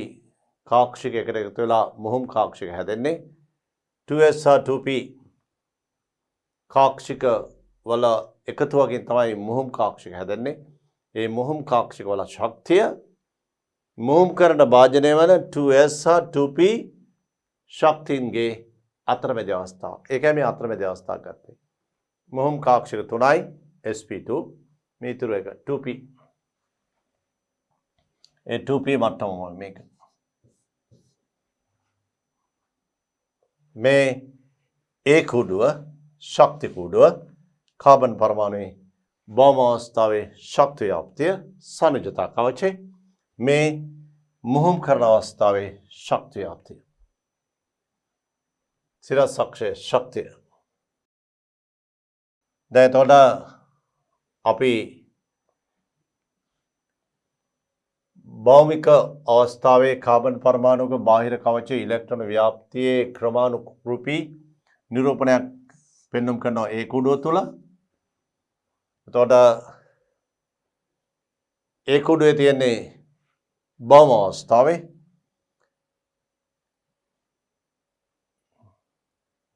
කාක්ෂික එකට එකතු වෙලා මොහොම් කාක්ෂික හැදෙන්නේ. 2S හා 2P කාක්ෂික වල එකතුවකින් තමයි මොහොම් කාක්ෂික හැදෙන්නේ. ඒ මොහොම් කාක්ෂික වල ශක්තිය මොහොම් කරන භාජනය වන 2s හා 2p ශක්තින්ගේ අතරමැදි අවස්ථාව. ඒකයි මේ අතරමැදි අවස්ථාව ගත්තේ. මොහොම් කාක්ෂික 3යි sp2 මේ ඉතුරු එක 2p. ඒ 2p මට්ටම මේක. මේ ඒ කුඩුව ශක්ති කුඩුව කාබන් පරමාණුවේ බෝම අවස්ථාවේ ශක්ති ව්‍යාප්තිය සංයුජතා කවචේ මේ මොහොම් කරන අවස්ථාවේ ශක්ති ව්‍යාප්තිය සිරස් අක්ෂයේ ශක්තිය. දැන් එතකොට අපි භෞමික අවස්ථාවේ කාබන් පරමාණුක බාහිර කවචයේ ඉලෙක්ට්‍රෝන ව්‍යාප්තියේ ක්‍රමානුරූපී නිරූපණයක් පෙන්වුම් කරනවා ඒ කුඩුව තුළ. එතකොට ඒ කුඩුවේ තියෙන්නේ භෞම අවස්ථාවේ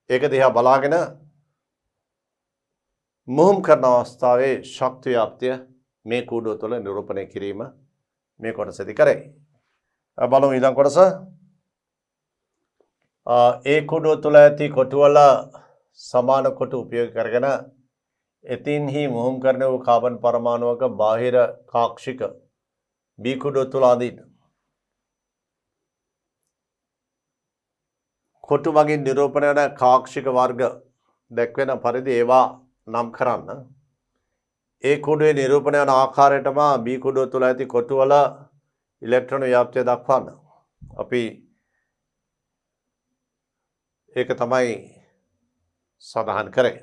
ඒක දිහා බලාගෙන මුහුම් කරන අවස්ථාවේ ශක්ති ව්‍යාප්තිය මේ කුඩුව තුළ නිරූපණය කිරීම මේ කොටසදී කරේ. බලමු ඊළඟ කොටස. ඒ කුඩුව තුළ ඇති කොටුවල සමාන කොටු උපයෝග කරගෙන එතින්හි මුහුම් කරන වූ කාබන් පරමාණුවක බාහිර කාක්ෂික B කුඩුව තුළ අඳින්න. කොටු මගින් නිරූපණය වන කාක්ෂික වර්ග දැක්වෙන පරිදි ඒවා නම් කරන්න. ඒ කුඩුවේ නිරූපණය වන ආකාරයටම B කුඩුව තුළ ඇති කොටුවල ඉලෙක්ට්‍රෝන ව්‍යාප්තිය දක්වන්න. අපි ඒක තමයි සඳහන් කරේ.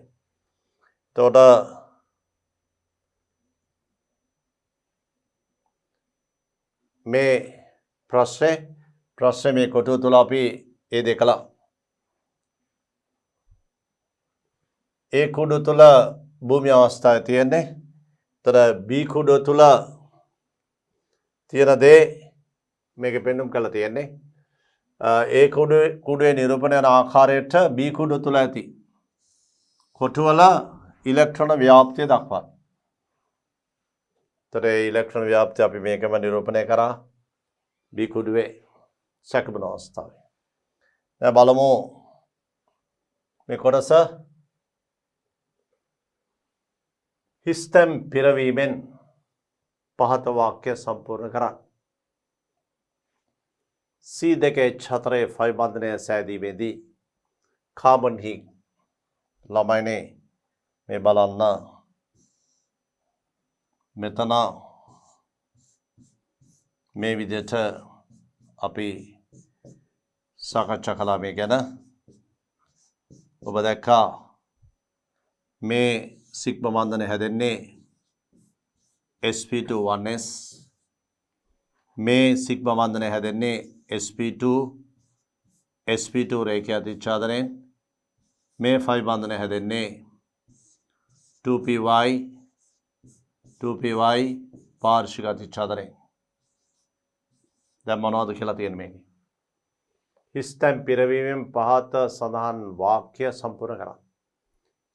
එතකොට මේ ප්‍රශ්නේ මේ කොටුව තුළ අපි ඒ දෙක කළා. ඒ කුඩුව තුළ භූමි අවස්ථාවේ තියෙන්නේ. එතන B කුඩුව තුළ තියෙන දේ මේක පෙන්වුම් කරලා තියෙන්නේ. ඒ කුඩුවේ නිරූපණය වන ආකාරයට B කුඩුව තුළ ඇති කොටුවල ඉලෙක්ට්‍රෝන ව්‍යාප්තිය දක්වන්න. එතකොට ඒ ඉලෙක්ට්‍රෝන ව්‍යාප්තිය අපි මේකම නිරූපණය කරා B කුඩුවේ සැකපුන අවස්ථාවේ. දැන් බලමු මේ කොටස. හිස්තැන් පිරවීමෙන් පහත වාක්‍ය සම්පූර්ණ කරන්න. C2H4 ෆයි බන්ධනය සෑදීමේදී කාබන් හි ළමයිනේ මේ බලන්න මෙතන මේ විදිහට අපි සාකච්ඡා කළා මේ ගැන. ඔබ දැක්කා මේ සිග්ම බන්ධනය හැදෙන්නේ sp2 1s. මේ සිග්ම බන්ධනය හැදෙන්නේ sp2 රේඛය අතිච්ඡාදනයෙන්. මේ ෆයි බන්ධනය හැදෙන්නේ 2py පාර්ශ්වික අතිච්ඡාදනයෙන්. දැන් මොනවද කියලා තියෙන්නේ මේකේ? හිස්තැන් පිරවීමෙන් පහත සඳහන් වාක්‍ය සම්පූර්ණ කරන්න.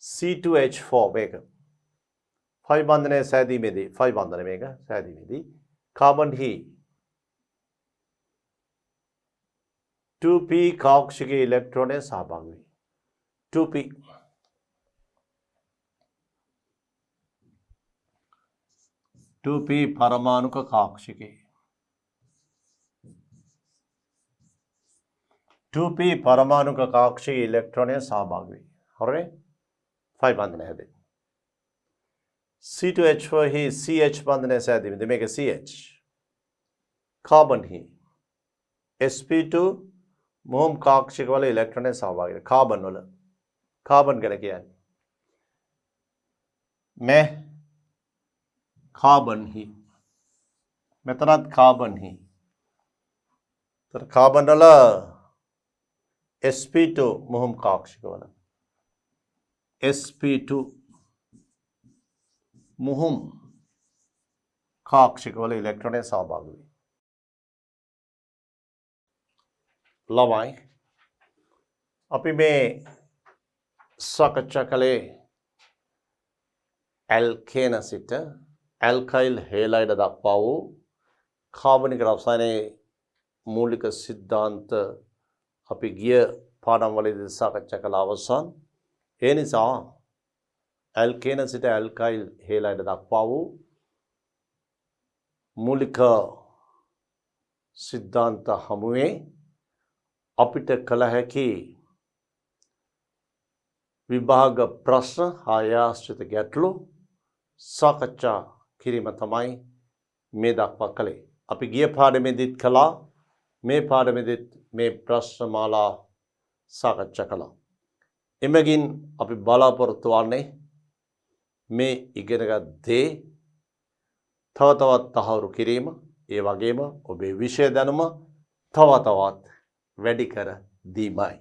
C2H4 මේක ෆයි බන්ධනය සෑදීමේදී ෆයි බන්ධනය මේක සෑදීමේදී කාබන් හි 2p කාක්ෂික ඉලෙක්ට්‍රෝනය සහභාගී වේ. 2p පරමාණුක කාක්ෂිකේ 2p පරමාණුක කාක්ෂික ඉලෙක්ට්‍රෝනය සහභාගී වේ. හරි? ෆයි බන්ධනය හැදෙන්නේ. C2H4 ही CH बंधने से आदि में देखें CH कार्बन ही sp2 मोम काक्षिक वाले इलेक्ट्रॉन है सहभागी कार्बन वाला कार्बन कहने क्या है मैं कार्बन ही मैं तनात कार्बन ही तर कार्बन वाला sp2 मोम काक्षिक वाला sp2 मुहुम काक्षिक वाले इलेक्ट्रॉन सहभागी लवाई अपि में साकච්ඡා කළේ ඇල්කේන සිට ඇල්කයිල් හේලයිඩ දක්වා වූ කාබනික රසායනයේ මූලික සිද්ධාන්ත අපි ගිය පාඩම් වලදී සාකච්ඡා කළ අවසන්. ඒ නිසා ඇල්කේන සිට ඇල්කයිල් හේලයිඩ දක්වා වූ මූලික සිද්ධාන්ත හමුවේ අපිට කළ හැකි විභාග ප්‍රශ්න ආයාශ්‍රිත ගැටලු සාකච්ඡා කිරීම තමයි මේ දක්වා කළේ. අපි ගිය පාඩමේදීත් කළා, මේ පාඩමේදීත් මේ ප්‍රශ්න මාලා සාකච්ඡා කළා. එමගින් අපි බලාපොරොත්තු වන්නේ මේ ඉගෙනගත් දේ තව තවත් තහවුරු කිරීම, ඒ වගේම ඔබේ විෂය දැනුම තව තවත් වැඩි කර දීමයි.